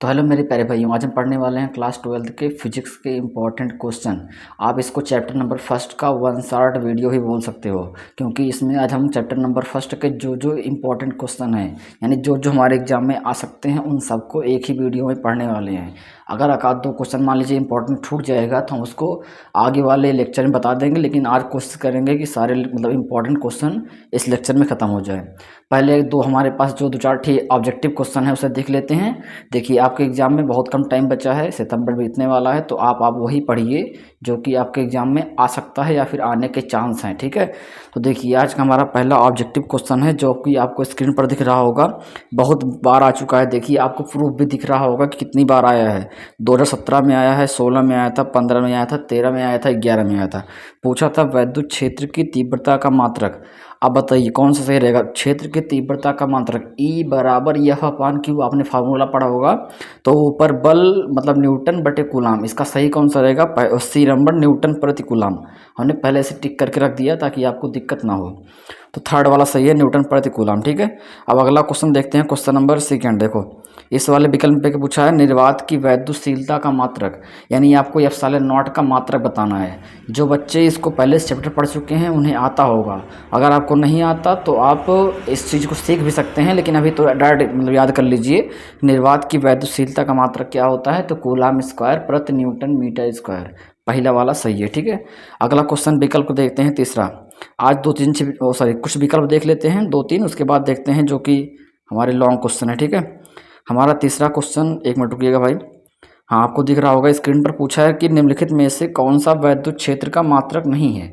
तो हेलो मेरे प्यारे भाइयों, आज हम पढ़ने वाले हैं क्लास 12 के फिजिक्स के इम्पोर्टेंट क्वेश्चन। आप इसको चैप्टर नंबर फर्स्ट का वन शॉर्ट वीडियो ही बोल सकते हो, क्योंकि इसमें आज हम चैप्टर नंबर फर्स्ट के जो जो इम्पोर्टेंट क्वेश्चन हैं, यानी जो जो हमारे एग्जाम में आ सकते हैं, उन सबको एक ही वीडियो में पढ़ने वाले हैं। अगर एक आध दो क्वेश्चन मान लीजिए इंपॉर्टेंट छूट जाएगा तो हम उसको आगे वाले लेक्चर में बता देंगे, लेकिन आज कोशिश करेंगे कि सारे इंपॉर्टेंट क्वेश्चन इस लेक्चर में ख़त्म हो जाए। पहले दो हमारे पास जो दो चार ऑब्जेक्टिव क्वेश्चन है उसे देख लेते हैं। देखिए, आपके एग्ज़ाम में बहुत कम टाइम बचा है, सितंबर बीतने वाला है, तो आप वही पढ़िए जो कि आपके एग्ज़ाम में आ सकता है या फिर आने के चांस हैं। ठीक है, तो देखिए आज का हमारा पहला ऑब्जेक्टिव क्वेश्चन है जो कि आपको स्क्रीन पर दिख रहा होगा, बहुत बार आ चुका है। देखिए आपको प्रूफ भी दिख रहा होगा कि कितनी बार आया है। 2017 में आया है, 16 में आया था, 15 में आया था, 13 में आया था, 11 में आया था। पूछा था वैद्युत क्षेत्र की तीव्रता का मात्रक। अब बताइए कौन सा सही रहेगा। क्षेत्र की तीव्रता का मात्रक E बराबर F अपान Q, आपने फार्मूला पढ़ा होगा। तो ऊपर बल मतलब न्यूटन बटे कूलाम, इसका सही कौन सा रहेगा। सी नंबर न्यूटन प्रति कूलाम, हमने पहले से टिक करके रख दिया ताकि आपको दिक्कत ना हो। तो थर्ड वाला सही है, न्यूटन प्रति कूलाम। ठीक है, अब अगला क्वेश्चन देखते हैं, क्वेश्चन नंबर सेकेंड। देखो इस वाले विकल्प पे पूछा है निर्वात की वैद्युतशीलता का मात्रक, यानी आपको एप्सिलॉन नॉट का मात्रक बताना है। जो बच्चे इसको पहले से चैप्टर पढ़ चुके हैं उन्हें आता होगा, अगर आपको नहीं आता तो आप इस चीज़ को सीख भी सकते हैं, लेकिन अभी तो डायरेक्ट याद कर लीजिए निर्वात की वैद्युतशीलता का मात्रक क्या होता है। तो कूलाम स्क्वायर प्रति न्यूटन मीटर स्क्वायर, पहला वाला सही है। ठीक है, अगला क्वेश्चन विकल्प को देखते हैं तीसरा। आज कुछ विकल्प देख लेते हैं, 2-3, उसके बाद देखते हैं जो कि हमारे लॉन्ग क्वेश्चन है। ठीक है, हमारा तीसरा क्वेश्चन, एक मिनट रुकिएगा भाई। हाँ, आपको दिख रहा होगा स्क्रीन पर। पूछा है कि निम्नलिखित में से कौन सा वैद्युत क्षेत्र का मात्रक नहीं है।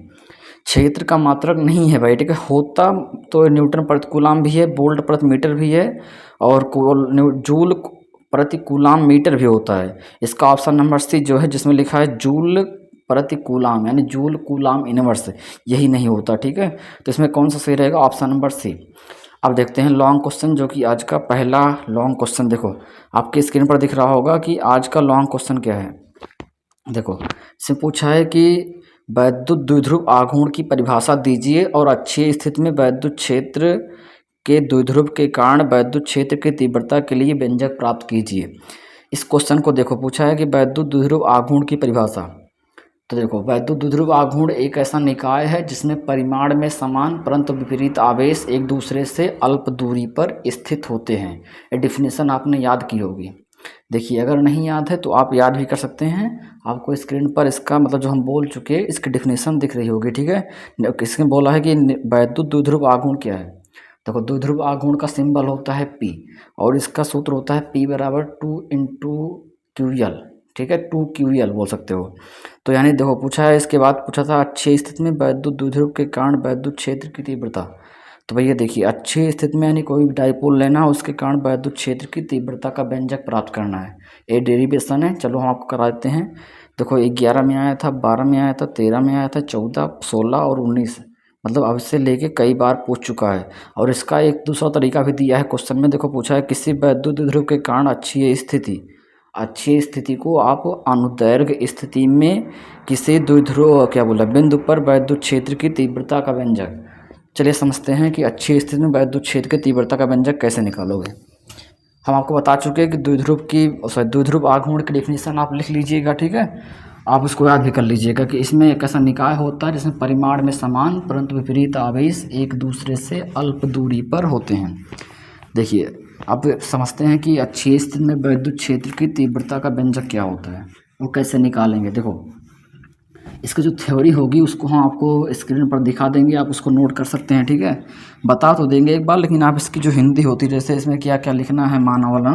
क्षेत्र का मात्रक नहीं है भाई। ठीक है, होता तो न्यूटन प्रति कूलाम भी है, वोल्ट प्रति मीटर भी है, और जूल प्रति कूलाम मीटर भी होता है। इसका ऑप्शन नंबर सी जो है, जिसमें लिखा है जूल प्रति कूलाम, यानी जूल कूलाम इनवर्स, यही नहीं होता। ठीक है, तो इसमें कौन सा सही रहेगा, ऑप्शन नंबर सी। अब देखते हैं लॉन्ग क्वेश्चन, जो कि आज का पहला लॉन्ग क्वेश्चन। देखो आपकी स्क्रीन पर दिख रहा होगा कि आज का लॉन्ग क्वेश्चन क्या है। देखो इसमें पूछा है कि वैद्युत द्विध्रुव आघूर्ण की परिभाषा दीजिए और अक्षीय स्थिति में वैद्युत क्षेत्र के द्विध्रुव के कारण वैद्युत क्षेत्र की तीव्रता के लिए व्यंजक प्राप्त कीजिए। इस क्वेश्चन को देखो, पूछा है कि वैद्युत द्विध्रुव आघूर्ण की परिभाषा। तो देखो वैद्युत द्विध्रुव आघूर्ण एक ऐसा निकाय है जिसमें परिमाण में समान परंतु विपरीत आवेश एक दूसरे से अल्प दूरी पर स्थित होते हैं। ये डिफिनेशन आपने याद की होगी। देखिए अगर नहीं याद है तो आप याद भी कर सकते हैं, आपको स्क्रीन पर इसका मतलब जो हम बोल चुके हैं इसकी डिफिनेशन दिख रही होगी। ठीक है, इसमें बोला है कि वैद्युत द्विध्रुव आघूर्ण क्या है। देखो द्विध्रुव आघूर्ण का सिंबल होता है P, और इसका सूत्र होता है P बराबर 2 × QL। ठीक है, 2QL बोल सकते हो। तो यानी देखो पूछा है, इसके बाद पूछा था अक्षीय स्थिति में वैद्युत द्विध्रुव के कारण वैद्युत क्षेत्र की तीव्रता। तो भैया देखिए अक्षीय स्थिति में यानी कोई भी डाइपोल लेना, उसके कारण वैद्युत क्षेत्र की तीव्रता का व्यंजक प्राप्त करना है। ये डेरिवेशन है, चलो हम आपको करा देते हैं। देखो 11 में आया था, 12 में आया था, 13 में आया था, 14, 16 और 19, मतलब अब से लेके कई बार पूछ चुका है। और इसका एक दूसरा तरीका भी दिया है क्वेश्चन में। देखो पूछा है किसी वैद्युत द्विध्रुव के कारण अक्षीय स्थिति को आप अनुदैर्घ्य स्थिति में किसी द्विध्रुव बिंदु पर वैद्युत क्षेत्र की तीव्रता का व्यंजक। चलिए समझते हैं कि अक्षीय स्थिति में वैद्युत क्षेत्र की तीव्रता का व्यंजक कैसे निकालोगे। हम आपको बता चुके हैं कि द्विध्रुव आघूर्ण की डेफिनेशन आप लिख लीजिएगा। ठीक है, आप उसको याद भी कर लीजिएगा कि इसमें एक ऐसा निकाय होता है जिसमें परिमाण में समान परंतु विपरीत आवेश एक दूसरे से अल्प दूरी पर होते हैं। देखिए अब समझते हैं कि अक्षीय स्थिति में वैद्युत क्षेत्र की तीव्रता का व्यंजक क्या होता है, वो कैसे निकालेंगे। देखो इसकी जो थ्योरी होगी उसको हम आपको स्क्रीन पर दिखा देंगे, आप उसको नोट कर सकते हैं। ठीक है, बता तो देंगे एक बार, लेकिन आप इसकी जो हिंदी होती है, जैसे इसमें क्या क्या लिखना है, माना वाला,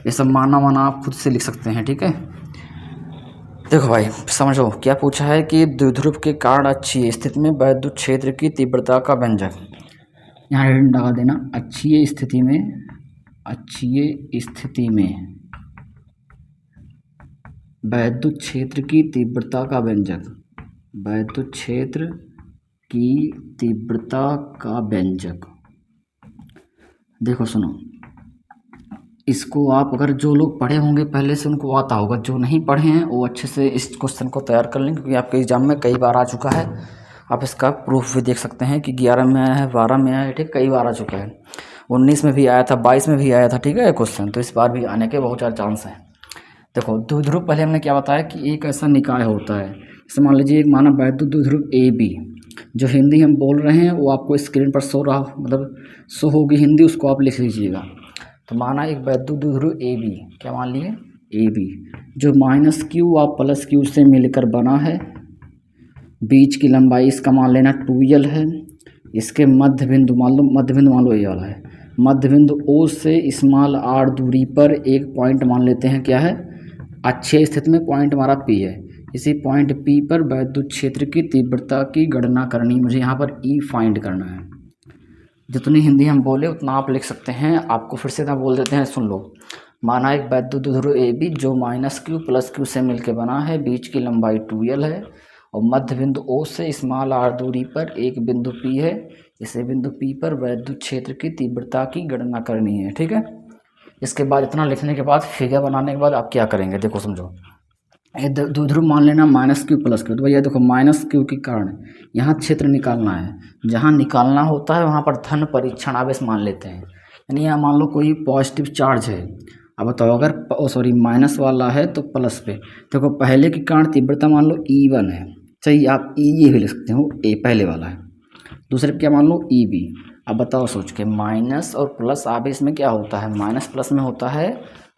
ये सब माना वाना आप खुद से लिख सकते हैं। ठीक है, देखो भाई समझो क्या पूछा है कि द्विध्रुव के कारण अक्षीय स्थिति में वैद्युत क्षेत्र की तीव्रता का व्यंजक, यहाँ हेडिंग लगा देना, अक्षीय स्थिति में वैद्युत क्षेत्र की तीव्रता का व्यंजक, वैद्युत क्षेत्र की तीव्रता का व्यंजक। देखो सुनो, इसको आप अगर जो लोग पढ़े होंगे पहले से उनको आता होगा, जो नहीं पढ़े हैं वो अच्छे से इस क्वेश्चन को तैयार कर लें, क्योंकि आपके एग्जाम में कई बार आ चुका है। आप इसका प्रूफ भी देख सकते हैं कि 11 में आया है, 12 में आया है, ठीक, कई बार आ चुका है। 19 में भी आया था, 22 में भी आया था, ठीक है क्वेश्चन, तो इस बार भी आने के बहुत ज़्यादा चांस हैं। देखो द्विध्रुव, पहले हमने क्या बताया कि एक ऐसा निकाय होता है, जैसे मान लीजिए एक माना वैद्युत द्विध्रुव ए बी, जो हिंदी हम बोल रहे हैं वो आपको स्क्रीन पर शो रहा, मतलब शो होगी हिंदी, उसको आप लिख लीजिएगा। तो माना एक वैद्युत द्विध्रुव ए बी, क्या मान लिए ए बी, जो माइनस क्यू और प्लस क्यू से मिलकर बना है, बीच की लंबाई इसका मान लेना 2l है, इसके मध्य बिंदु मान लो ये वाला है, मध्य बिंदु ओ से स्मॉल r दूरी पर एक पॉइंट मान लेते हैं, क्या है, अच्छे स्थिति में पॉइंट हमारा P है। इसी पॉइंट P पर वैद्युत क्षेत्र की तीव्रता की गणना करनी, मुझे यहाँ पर E फाइंड करना है। जितनी हिंदी हम बोले उतना आप लिख सकते हैं, आपको फिर से ना बोल देते हैं, सुन लो। माना एक वैद्युत द्विध्रुव ए बी जो माइनस क्यू प्लस क्यू से मिलकर बना है, बीच की लंबाई 2l है और मध्य बिंदु O से स्मॉल r दूरी पर एक बिंदु P है, इसे बिंदु P पर वैद्युत क्षेत्र की तीव्रता की गणना करनी है, ठीक है। इसके बाद इतना लिखने के बाद फिगर बनाने के बाद आप क्या करेंगे, देखो समझो, द्विध्रुव मान लेना माइनस क्यू प्लस क्यू, तो भैया देखो माइनस क्यू के कारण यहाँ क्षेत्र निकालना है, जहाँ निकालना होता है वहाँ पर धन परीक्षण आवेश मान लेते हैं, यानी यहाँ मान लो कोई पॉजिटिव चार्ज है। अब बताओ अगर माइनस वाला है तो प्लस पे, देखो पहले के कारण तीव्रता मान लो E1 है, चाहिए आप ये भी लिख सकते हो, ए पहले वाला है, दूसरे पे क्या मान लो EB। अब बताओ सोच के, माइनस और प्लस आवेश में क्या होता है, माइनस प्लस में होता है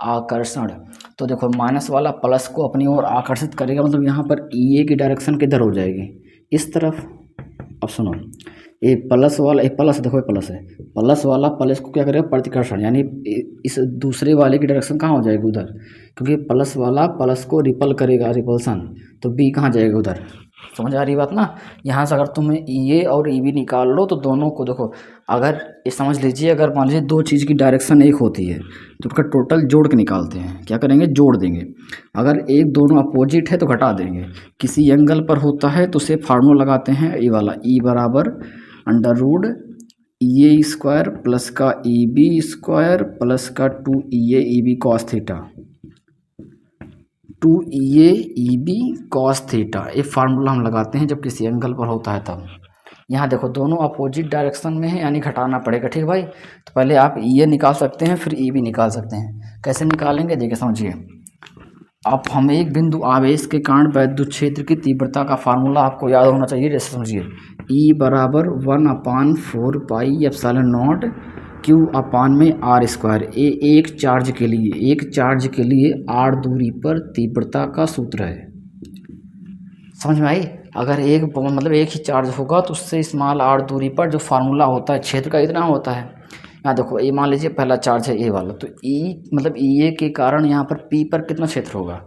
आकर्षण। तो देखो माइनस वाला प्लस को अपनी ओर आकर्षित करेगा, मतलब यहाँ पर EA की डायरेक्शन किधर हो जाएगी, इस तरफ। अब सुनो, ये प्लस वाला, ये प्लस देखो ये प्लस है, प्लस वाला प्लस को क्या करेगा, प्रतिकर्षण, यानी इस दूसरे वाले की डायरेक्शन कहाँ हो जाएगी, उधर, क्योंकि प्लस वाला प्लस को रिपल करेगा, रिपल्सन, तो बी कहाँ जाएगा, उधर। समझ आ रही बात ना। यहाँ से अगर तुम ये और EB निकाल लो तो दोनों को देखो, अगर ये समझ लीजिए, अगर मान लीजिए दो चीज़ की डायरेक्शन एक होती है तो उसका टोटल जोड़ के निकालते हैं, क्या करेंगे, जोड़ देंगे। अगर एक दोनों अपोजिट है तो घटा देंगे। किसी एंगल पर होता है तो उसे फार्मूला लगाते हैं, ये वाला, E बराबर under root EA square plus का EB स्क्वायर प्लस का 2EA EB cos theta, 2EA EB cos theta, ये फार्मूला हम लगाते हैं जब किसी एंगल पर होता है तब। यहाँ देखो दोनों अपोजिट डायरेक्शन में है, यानी घटाना पड़ेगा, ठीक भाई। तो पहले आप EA निकाल सकते हैं, फिर EB निकाल सकते हैं। कैसे निकालेंगे देखिए समझिए। अब हम एक बिंदु आवेश के कारण वैद्युत क्षेत्र की तीव्रता का फार्मूला आपको याद होना चाहिए, जैसे समझिए, E बराबर 1/4 पाई एप्सिलॉन नॉट Q अपान में R स्क्वायर। एक चार्ज के लिए R दूरी पर तीव्रता का सूत्र है। समझ में आई। अगर एक मतलब एक ही चार्ज होगा तो उससे स्मॉल r दूरी पर जो फार्मूला होता है क्षेत्र का इतना होता है। यहाँ देखो ये मान लीजिए पहला चार्ज है ए वाला, तो E मतलब EA के कारण यहाँ पर P पर कितना क्षेत्र होगा।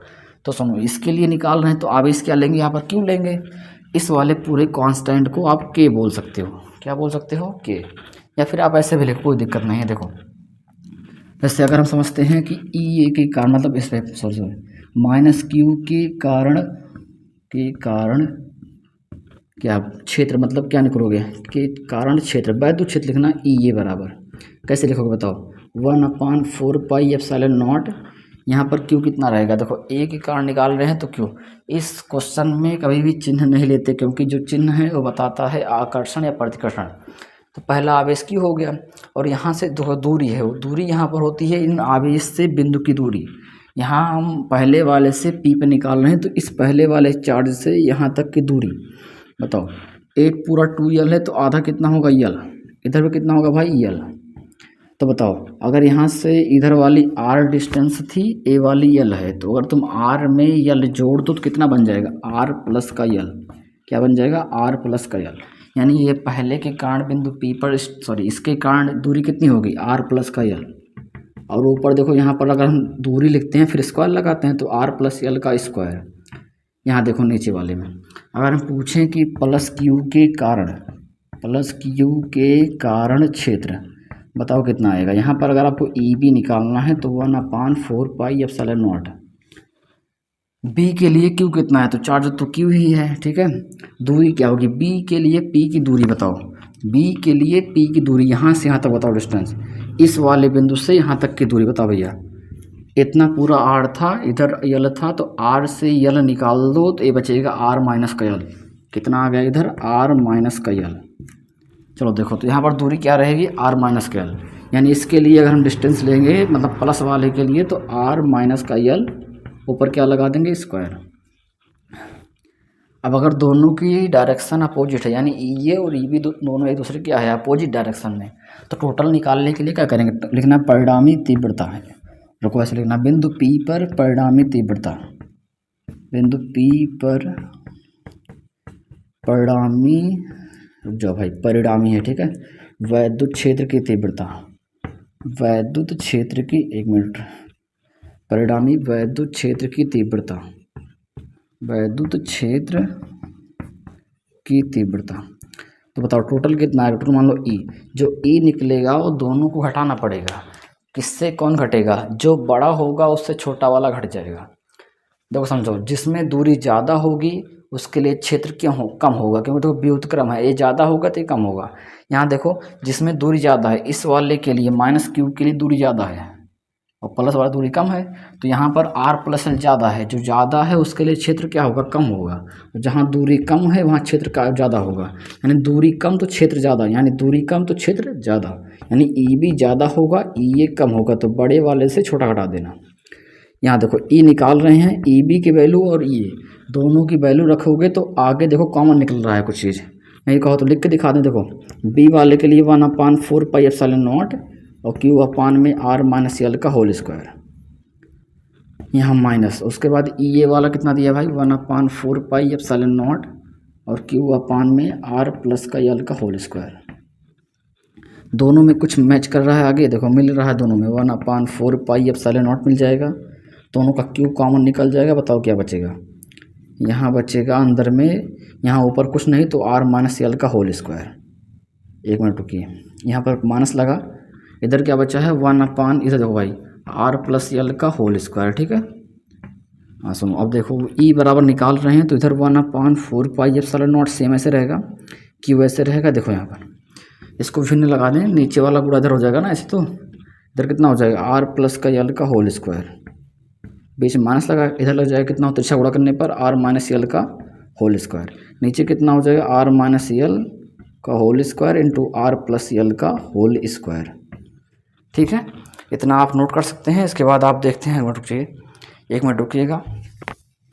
तो सुनो, इसके लिए निकाल रहे हैं तो आवेश क्या लेंगे, यहाँ पर क्यों लेंगे, इस वाले पूरे कांस्टेंट को आप K बोल सकते हो। क्या बोल सकते हो, K, या फिर आप ऐसे भी लिखो, कोई दिक्कत नहीं है। देखो वैसे अगर हम समझते हैं कि EA के कारण मतलब इस पर सॉरी माइनस Q के कारण क्या क्षेत्र, मतलब क्या निकलोगे, के कारण क्षेत्र, वैद्युत क्षेत्र लिखना EA बराबर, कैसे लिखोगे बताओ, 1/4 पाई एप्सिलॉन नॉट। यहाँ पर Q कितना रहेगा, देखो A के कारण निकाल रहे हैं तो Q, इस क्वेश्चन में कभी भी चिन्ह नहीं लेते, क्योंकि जो चिन्ह है वो बताता है आकर्षण या प्रतिकर्षण। तो पहला आवेश Q हो गया, और यहाँ से दूरी है, वो दूरी यहाँ पर होती है इन आवेश से बिंदु की दूरी। यहाँ हम पहले वाले से P पे निकाल रहे हैं, तो इस पहले वाले चार्ज से यहाँ तक की दूरी बताओ, एक पूरा 2l है तो आधा कितना होगा l, इधर पे कितना होगा भाई l। तो बताओ अगर यहाँ से इधर वाली r डिस्टेंस थी, a वाली l है, तो अगर तुम r में l जोड़ दो तो कितना बन जाएगा, r प्लस का l, क्या बन जाएगा, r प्लस का l। यानी ये पहले के कारण बिंदु P पर इसके कारण दूरी कितनी होगी, r प्लस का l। और ऊपर देखो यहाँ पर अगर हम दूरी लिखते हैं फिर स्क्वायर लगाते हैं तो r प्लस l का स्क्वायर। यहाँ देखो नीचे वाले में अगर हम पूछें कि प्लस क्यू के कारण क्षेत्र बताओ कितना आएगा। यहाँ पर अगर आपको EB निकालना है तो 1/4 पाई एप्सिलॉन नॉट। B के लिए Q कितना है, तो चार्ज तो Q ही है, ठीक है। दूरी क्या होगी, B के लिए P की दूरी बताओ, B के लिए P की दूरी यहाँ से यहाँ तक बताओ डिस्टेंस, इस वाले बिंदु से यहाँ तक की दूरी बताओ भैया। इतना पूरा r था, इधर l था, तो r से l निकाल दो तो ये बचेगा r माइनस का l। कितना आ गया इधर, r माइनस का l। चलो देखो तो यहाँ पर दूरी क्या रहेगी, r माइनस का l। यानी इसके लिए अगर हम डिस्टेंस लेंगे मतलब प्लस वाले के लिए तो आर माइनस का यल ऊपर क्या लगा देंगे स्क्वायर। अब अगर दोनों की डायरेक्शन अपोजिट है यानी ये और ई भी दोनों एक दूसरे क्या है अपोजिट डायरेक्शन में, तो टोटल निकालने के लिए क्या करेंगे, लिखना परिणामी तीव्रता है। रुको ऐसे लिखना, बिंदु P पर परिणामी तीव्रता, बिंदु P पर परिणामी, रुक जाओ भाई, परिणामी है ठीक है, वैद्युत क्षेत्र की तीव्रता, वैद्युत क्षेत्र की, एक मिनट, परिणामी वैद्युत क्षेत्र की तीव्रता, वैद्युत क्षेत्र की तीव्रता। तो बताओ टोटल कितना है, टोटल मान लो ई, जो ई निकलेगा वो दोनों को घटाना पड़ेगा। किससे कौन घटेगा, जो बड़ा होगा उससे छोटा वाला घट जाएगा। देखो समझो, जिसमें दूरी ज़्यादा होगी उसके लिए क्षेत्र क्यों कम होगा, क्योंकि देखो व्युत्क्रम है, ये ज़्यादा होगा तो ये कम होगा। यहाँ देखो जिसमें दूरी ज़्यादा है इस वाले के लिए माइनस क्यू के लिए दूरी ज़्यादा है और प्लस वाला दूरी कम है, तो यहाँ पर आर प्लस एल ज़्यादा है, जो ज़्यादा है उसके लिए क्षेत्र क्या होगा, कम होगा। जहाँ दूरी कम है वहाँ क्षेत्र का ज़्यादा होगा, यानी दूरी कम तो क्षेत्र ज़्यादा, यानी दूरी कम तो क्षेत्र ज़्यादा, यानी ई भी ज़्यादा होगा ई ए कम होगा, तो बड़े वाले से छोटा घटा देना। यहाँ देखो ई निकाल रहे हैं, ई बी की वैल्यू और ई ए दोनों की वैल्यू रखोगे तो आगे देखो कॉमन निकल रहा है कुछ चीज़, नहीं कहो तो लिख के दिखा दें। देखो बी वाले के लिए 1/4 पाई एप्सिलॉन नॉट और क्यू अपान में आर माइनस एल का होल स्क्वायर, यहाँ माइनस, उसके बाद ई ए वाला कितना दिया भाई 1/4 पाई एप्सिलॉन नॉट और क्यू अपान में आर प्लस का एल का होल स्क्वायर। दोनों में कुछ मैच कर रहा है, आगे देखो मिल रहा है दोनों में, 1/4 पाई एप्सिलॉन नॉट मिल जाएगा, दोनों का क्यू कॉमन निकल जाएगा। बताओ क्या बचेगा, यहाँ बचेगा अंदर में, यहाँ ऊपर कुछ नहीं तो आर माइनस एल का होल स्क्वायर। एक मिनट रुकिए, यहाँ पर माइनस लगा, इधर क्या बचा है 1/, इधर देखो भाई आर प्लस एल का होल स्क्वायर, ठीक है। हाँ सुनो, अब देखो ई बराबर निकाल रहे हैं तो इधर 1/4 पाई एप्सिलॉन नॉट सेम ऐसे रहेगा, क्यू ऐसे रहेगा। देखो यहाँ पर इसको भिन्न लगा दें, नीचे वाला पूरा इधर हो जाएगा ना ऐसे, तो इधर कितना हो जाएगा आर प्लस का एल का होल स्क्वायर, बीच में माइनस लगा, इधर लग जाएगा कितना, तिरछा गुणा करने पर आर माइनस एल का होल स्क्वायर, नीचे कितना हो जाएगा आर माइनस एल का whole square into R plus L का होल स्क्वायर। ठीक है, इतना आप नोट कर सकते हैं। इसके बाद आप देखते हैं, रुकिए एक मिनट रुकिएगा,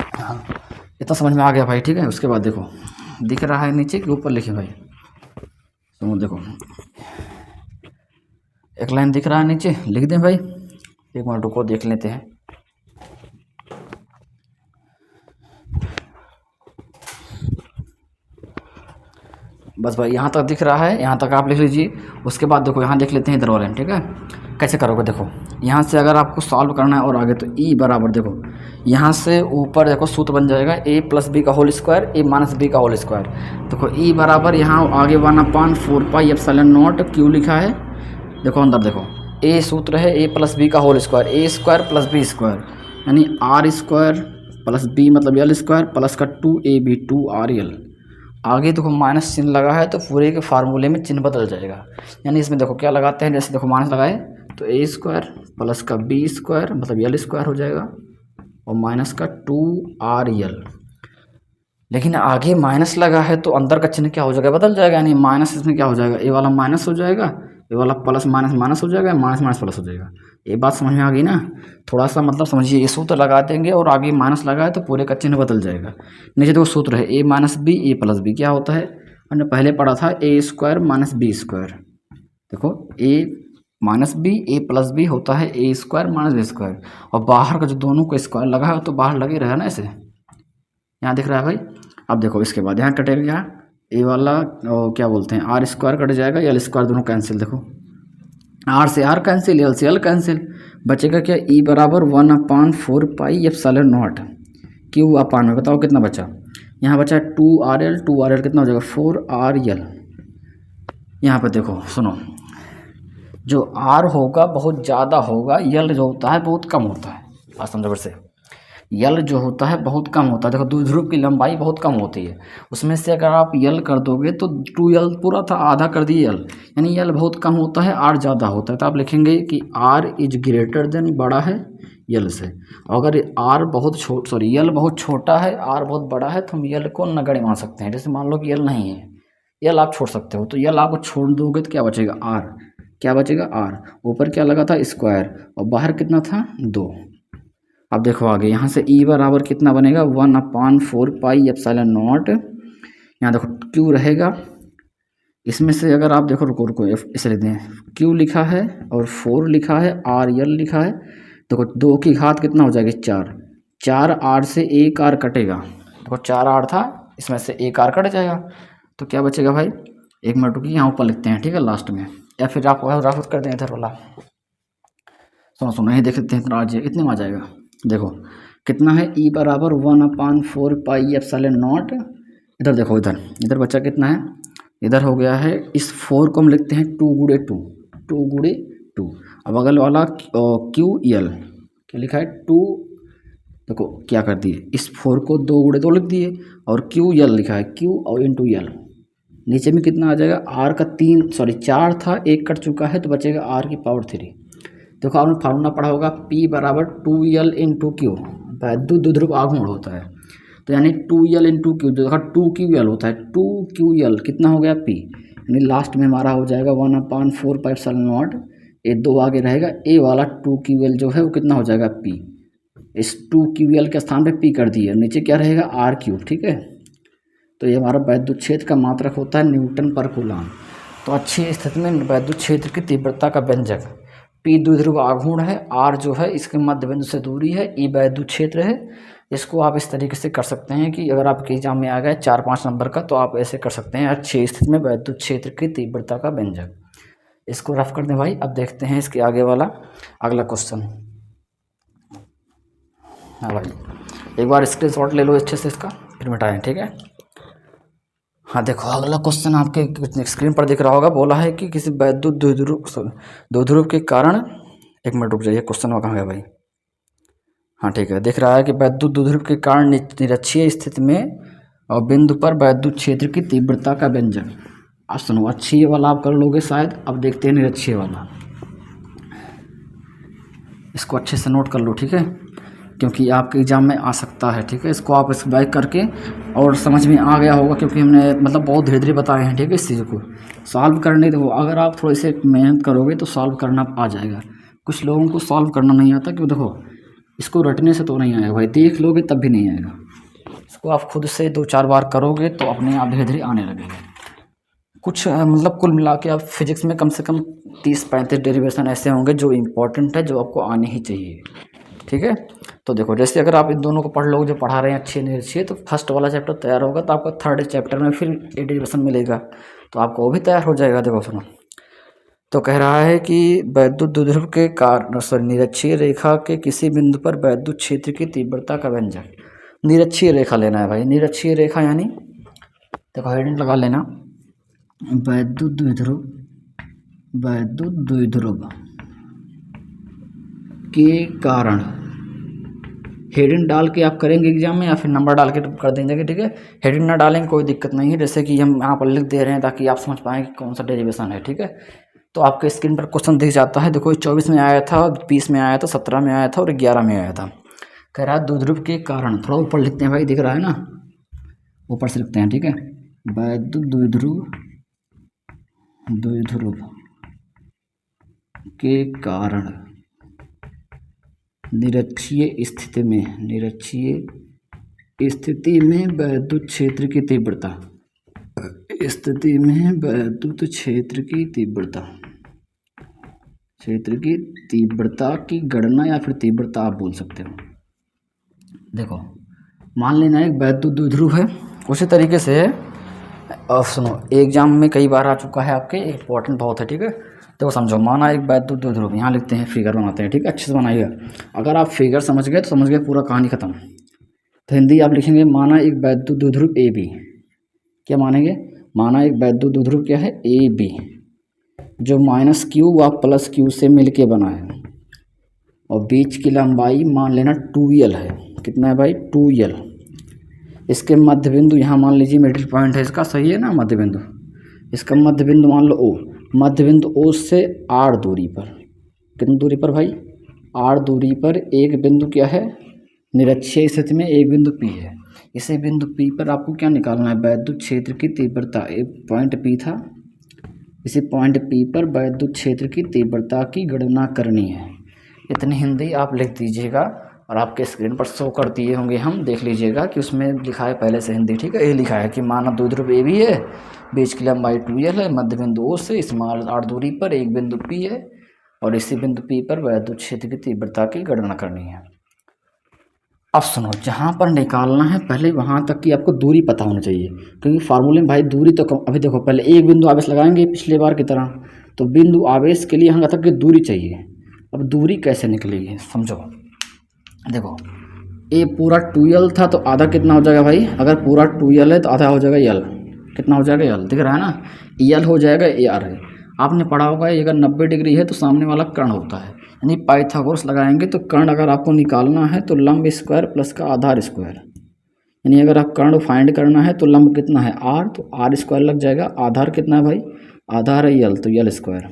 हाँ इतना समझ में आ गया भाई, ठीक है। उसके बाद देखो दिख रहा है नीचे के ऊपर लिखे भाई, तो देखो एक लाइन दिख रहा है नीचे, लिख दें भाई, एक मिनट रुको देख लेते हैं। बस भाई यहाँ तक दिख रहा है, यहाँ तक आप लिख लीजिए। उसके बाद देखो यहाँ देख लेते हैं इधर वाले, ठीक है। कैसे करोगे, देखो यहाँ से अगर आपको सॉल्व करना है और आगे, तो ई बराबर देखो यहाँ से ऊपर देखो सूत्र बन जाएगा ए प्लस बी का होल स्क्वायर ए माइनस बी का होल स्क्वायर। देखो ई बराबर यहाँ आगे 1/4 पाई एप्सिलॉन नॉट क्यू लिखा है, देखो अंदर देखो ए सूत्र है ए प्लस बी का होल स्क्वायर, ए स्क्वायर प्लस बी स्क्वायर, यानी आर स्क्वायर प्लस बी मतलब एल स्क्वायर प्लस का 2ab 2rl। आगे देखो माइनस चिन्ह लगा है तो पूरे के फार्मूले में चिन्ह बदल जाएगा, यानी इसमें देखो क्या लगाते हैं, जैसे देखो माइनस लगाए तो ए स्क्वायर प्लस का बी स्क्वायर मतलब एल स्क्वायर हो जाएगा और माइनस का 2rl। लेकिन आगे माइनस लगा है तो अंदर का चिन्ह क्या हो जाएगा, बदल जाएगा, यानी माइनस इसमें क्या हो जाएगा, ए वाला माइनस हो जाएगा, ए वाला प्लस माइनस माइनस हो जाएगा, माइनस माइनस प्लस हो जाएगा। ये बात समझ में आ गई ना, थोड़ा सा मतलब समझिए, ये सूत्र लगा देंगे और आगे माइनस लगा है तो पूरे का चिन्ह बदल जाएगा। नीचे देखो सूत्र है ए माइनस बी ए प्लस बी, क्या होता है हमने पहले पढ़ा था ए स्क्वायर माइनस बी स्क्वायर। देखो ए माइनस बी ए प्लस बी होता है ए स्क्वायर माइनस बी स्क्वायर, और बाहर का जो दोनों को स्क्वायर लगा है तो बाहर लगे रहा ना ऐसे, यहाँ दिख रहा है भाई। अब देखो इसके बाद यहाँ कटेगा क्या, ए वाला क्या बोलते हैं आर स्क्वायर कट जाएगा, एल स्क्वायर दोनों कैंसिल, देखो आर से आर कैंसिल एल से एल कैंसिल, बचेगा क्या ई बराबर 1/4 पाई एप्सिलॉन नॉट क्यू अपान में, बताओ कितना बचा, यहाँ बचा 2rl कितना हो जाएगा 4rl। यहाँ पर देखो सुनो, जो आर होगा बहुत ज़्यादा होगा, यल जो होता है बहुत कम होता है, बात समझो से, यल जो होता है बहुत कम होता है। देखो द्विध्रुव की लंबाई बहुत कम होती है, उसमें से अगर आप यल कर दोगे तो 2l पूरा था, आधा कर दिए यल, यानी यल बहुत कम होता है आर ज़्यादा होता है, तो आप लिखेंगे कि आर इज ग्रेटर देन, बड़ा है यल से। अगर आर बहुत यल बहुत छोटा है आर बहुत बड़ा है तो हम यल को नगण्य मान सकते हैं। जैसे मान लो कि यल नहीं है, यल आप छोड़ सकते हो, तो यल आपको छोड़ दोगे तो क्या बचेगा आर, क्या बचेगा आर, ऊपर क्या लगा था स्क्वायर और बाहर कितना था 2। अब देखो आगे यहाँ से ई बराबर कितना बनेगा 1/4 पाई एप्सिलॉन नॉट, यहाँ देखो क्यू रहेगा, इसमें से अगर आप देखो रुको रुको इसे लिख दें, क्यू लिखा है और 4 लिखा है, आर यल लिखा है, देखो 2 की घात कितना हो जाएगी 4, 4 आर से एक आर कटेगा, देखो 4 आर था इसमें से एक आर कट जाएगा, तो क्या बचेगा भाई, एक मिनट रुकिए यहाँ ऊपर लिखते हैं ठीक है लास्ट में, या फिर आप राफत कर दें इधर वाला, सुनो सुनो ये देख लेते हैं इतना इतने में आ जाएगा। देखो कितना है ई बराबर 1/4 पाई एप्सिलॉन नॉट, इधर देखो इधर बच्चा कितना है, इधर हो गया है, इस 4 को हम लिखते हैं 2 गुड़े 2। अब अगल वाला क्यू यल क्या लिखा है 2, देखो क्या कर दिए इस 4 को 2 गुड़े 2 लिख दिए, और क्यू यल लिखा है क्यू और इंटू यल, नीचे में कितना आ जाएगा आर का 4 था, एक कट चुका है तो बचेगा आर की पावर 3। देखो आपने फार्मूला पढ़ा होगा P बराबर 2L इंटू क्यू, वैद्युत द्विध्रुव आघूर्ण होता है, तो यानी 2L इंटू क्यू, जो देखा 2QL होता है, 2QL कितना हो गया P, यानी लास्ट में हमारा हो जाएगा 1/4 पाई एप्सिलॉन नॉट, ये 2 आगे रहेगा, ए वाला 2QL जो है वो कितना हो जाएगा P, इस 2QL के स्थान पे P कर दिए, नीचे क्या रहेगा R3, ठीक है। तो ये हमारा वैद्युत क्षेत्र का मात्रक होता है न्यूटन पर कूलम। तो अच्छी स्थिति में वैद्युत क्षेत्र की तीव्रता का व्यंजक P द्विध्रुव आघूर्ण है, R जो है इसके मध्य बिंदु से दूरी है, E वैद्युत क्षेत्र है। इसको आप इस तरीके से कर सकते हैं कि अगर आपके एग्जाम में आ गया 4-5 नंबर का तो आप ऐसे कर सकते हैं, अच्छी स्थिति में वैद्युत क्षेत्र की तीव्रता का व्यंजक। इसको रफ कर दें भाई। अब देखते हैं इसके आगे वाला अगला क्वेश्चन। हाँ भाई एक बार स्क्रीनशॉट ले लो अच्छे से इसका, फिर मिटाएं, ठीक है। हाँ देखो अगला क्वेश्चन आपके स्क्रीन पर दिख रहा होगा, बोला है कि किसी वैद्युत द्विध्रुव के कारण, एक मिनट रुक जाइए, क्वेश्चन कहाँ गया भाई, हाँ ठीक है, दिख रहा है कि वैद्युत द्विध्रुव के कारण निरक्षीय स्थिति में और बिंदु पर वैद्युत क्षेत्र की तीव्रता का व्यंजक। अब सुनो, अक्षीय वाला आप कर लोगे शायद, अब देखते हैं निरक्षीय वाला, इसको अच्छे से नोट कर लो, ठीक है, क्योंकि आपके एग्जाम में आ सकता है, ठीक है। इसको आप इस बैक करके और समझ में आ गया होगा, क्योंकि हमने मतलब बहुत धीरे धीरे बताए हैं, ठीक है। इस चीज़ को सॉल्व करने देखो, अगर आप थोड़ी सी मेहनत करोगे तो सॉल्व करना आ जाएगा। कुछ लोगों को सॉल्व करना नहीं आता, क्यों, देखो इसको रटने से तो नहीं आएगा भाई, देख लोगे तब भी नहीं आएगा। इसको आप खुद से 2-4 बार करोगे तो अपने आप धीरे धीरे आने लगेगा। कुछ मतलब कुल मिला के आप फिजिक्स में कम से कम 30-35 डेरिवेशन ऐसे होंगे जो इम्पोर्टेंट है, जो आपको आने ही चाहिए, ठीक है। तो देखो जैसे अगर आप इन दोनों को पढ़ लोगे जो पढ़ा रहे हैं अच्छे निरक्षीय, तो फर्स्ट वाला चैप्टर तैयार होगा, तो आपका थर्ड चैप्टर में फिर डेरिवेशन मिलेगा, तो आपको वो भी तैयार हो जाएगा। देखो सुनो, तो कह रहा है कि वैद्युत द्विध्रुव के कारण निरक्षीय रेखा के किसी बिंदु पर वैद्युत क्षेत्र की तीव्रता का व्यंजक। निरक्षीय रेखा लेना है भाई, निरक्षीय रेखा यानी देखो हेडिंग लगा लेना, वैद्युत द्विध्रुव के कारण, हेडिंग डाल के आप करेंगे एग्जाम में या फिर नंबर डाल के कर देंगे, ठीक है। हेडिंग ना डालेंगे कोई दिक्कत नहीं है, जैसे कि हम यहाँ पर लिख दे रहे हैं ताकि आप समझ पाएँ कि कौन सा डेरिवेशन है, ठीक है। तो आपके स्क्रीन पर क्वेश्चन दिख जाता है, देखो 24 में आया था, 20 में आया था, 17 में आया था और 11 में आया था। कह रहा है द्विध्रुव के कारण, थोड़ा ऊपर लिखते हैं भाई, दिख रहा है ना, ऊपर से लिखते हैं, ठीक है। वैद्युत द्विध्रुव के कारण निरक्षीय स्थिति में वैद्युत क्षेत्र की तीव्रता की गणना या फिर तीव्रता आप बोल सकते हो। देखो मान लेना एक वैद्युत द्विध्रुव है, उसी तरीके से अब सुनो, एग्जाम में कई बार आ चुका है आपके, इंपॉर्टेंट बहुत है, ठीक है। देखो समझो, माना एक वैद्युत द्विध्रुव, यहाँ लिखते हैं, फिगर बनाते हैं, ठीक है, अच्छे से बनाइएगा। अगर आप फिगर समझ गए तो समझ गए, पूरा कहानी खत्म। तो हिंदी आप लिखेंगे, माना एक वैद्युत द्विध्रुव ए बी, क्या मानेंगे, माना एक वैद्युत द्विध्रुव क्या है ए बी, जो -q व +q से मिलके बना है, और बीच की लंबाई मान लेना 2l है, कितना है भाई 2l। इसके मध्य बिंदु यहाँ मान लीजिए मिडिल पॉइंट है इसका, सही है ना, मध्य बिंदु, इसका मध्य बिंदु मान लो O, मध्य बिंदु O से R दूरी पर, कितनी दूरी पर भाई, R दूरी पर एक बिंदु क्या है, निरक्षीय स्थिति में एक बिंदु P है। इसी बिंदु P पर आपको क्या निकालना है, वैद्युत क्षेत्र की तीव्रता, एक पॉइंट P था, इसी पॉइंट P पर वैद्युत क्षेत्र की तीव्रता की गणना करनी है। इतनी हिंदी आप लिख दीजिएगा और आपके स्क्रीन पर शो कर दिए होंगे, हम देख लीजिएगा कि उसमें लिखा है पहले से हिंदी, ठीक है। ये लिखा है कि मानव द्विध्रुव AB है, बीच की लंबाई 2L है, मध्य बिंदु O से स्मॉल r दूरी पर एक बिंदु P है और इसी बिंदु P पर वैद्युत क्षेत्र की तीव्रता की गणना करनी है। अब सुनो, जहाँ पर निकालना है पहले वहाँ तक की आपको दूरी पता होनी चाहिए, क्योंकि फार्मूले में भाई दूरी तो अभी देखो पहले एक बिंदु आवेश लगाएंगे पिछले बार की तरह, तो बिंदु आवेश के लिए यहाँ तक की दूरी चाहिए। अब दूरी कैसे निकलेगी समझो, देखो ये पूरा 2L था तो आधा कितना हो जाएगा भाई, अगर पूरा 2L है तो आधा हो जाएगा L, कितना हो जाएगा L, दिख रहा है ना, L हो जाएगा AR है। आपने पढ़ा होगा अगर 90 डिग्री है तो सामने वाला कर्ण होता है, यानी पाइथागोरस लगाएंगे तो कर्ण अगर आपको निकालना है तो लंब स्क्वायर प्लस का आधार स्क्वायर, यानी अगर आप कर्ण फाइंड करना है तो लंब कितना है R, तो R स्क्वायर लग जाएगा, आधार कितना है भाई, आधार है L तो L स्क्वायर,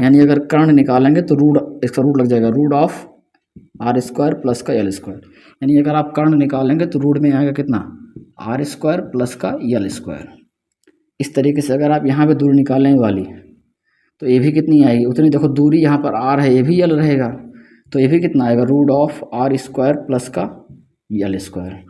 यानी अगर कर्ण निकालेंगे तो इसका रूट लग जाएगा root of R square plus का L स्क्वायर, यानी अगर आप कर्ण निकालेंगे तो रूट में आएगा कितना R स्क्वायर प्लस का L स्क्वायर। इस तरीके से अगर आप यहाँ पे दूरी निकालने वाली तो ये भी कितनी आएगी उतनी, देखो दूरी यहाँ पर R है, ये भी L रहेगा, तो ये भी कितना आएगा root of R square plus का L स्क्वायर।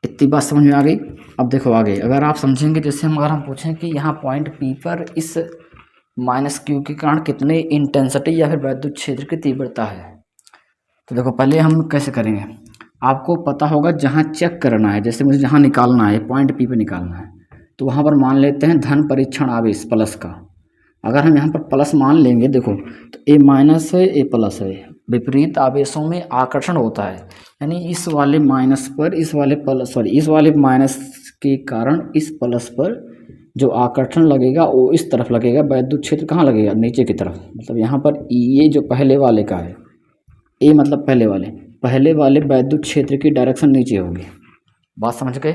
इतनी बात समझ में आ गई। अब देखो आगे अगर आप समझेंगे, जैसे अगर हम पूछें कि यहाँ पॉइंट P पर इस -Q के कारण कितने इंटेंसिटी या फिर वैद्युत क्षेत्र की तीव्रता है, तो देखो पहले हम कैसे करेंगे, आपको पता होगा जहाँ चेक करना है, जैसे मुझे जहाँ निकालना है पॉइंट P पे निकालना है, तो वहाँ पर मान लेते हैं धन परीक्षण आवेश प्लस का, अगर हम यहाँ पर प्लस मान लेंगे देखो तो A माइनस है A प्लस है, विपरीत आवेशों में आकर्षण होता है, यानी इस वाले माइनस पर इस वाले प्लस इस वाले माइनस के कारण इस प्लस पर जो आकर्षण लगेगा वो इस तरफ लगेगा, वैद्युत क्षेत्र कहाँ लगेगा नीचे की तरफ, मतलब यहाँ पर ये जो पहले वाले का है A मतलब पहले वाले वैद्युत क्षेत्र की डायरेक्शन नीचे होगी, बात समझ गए।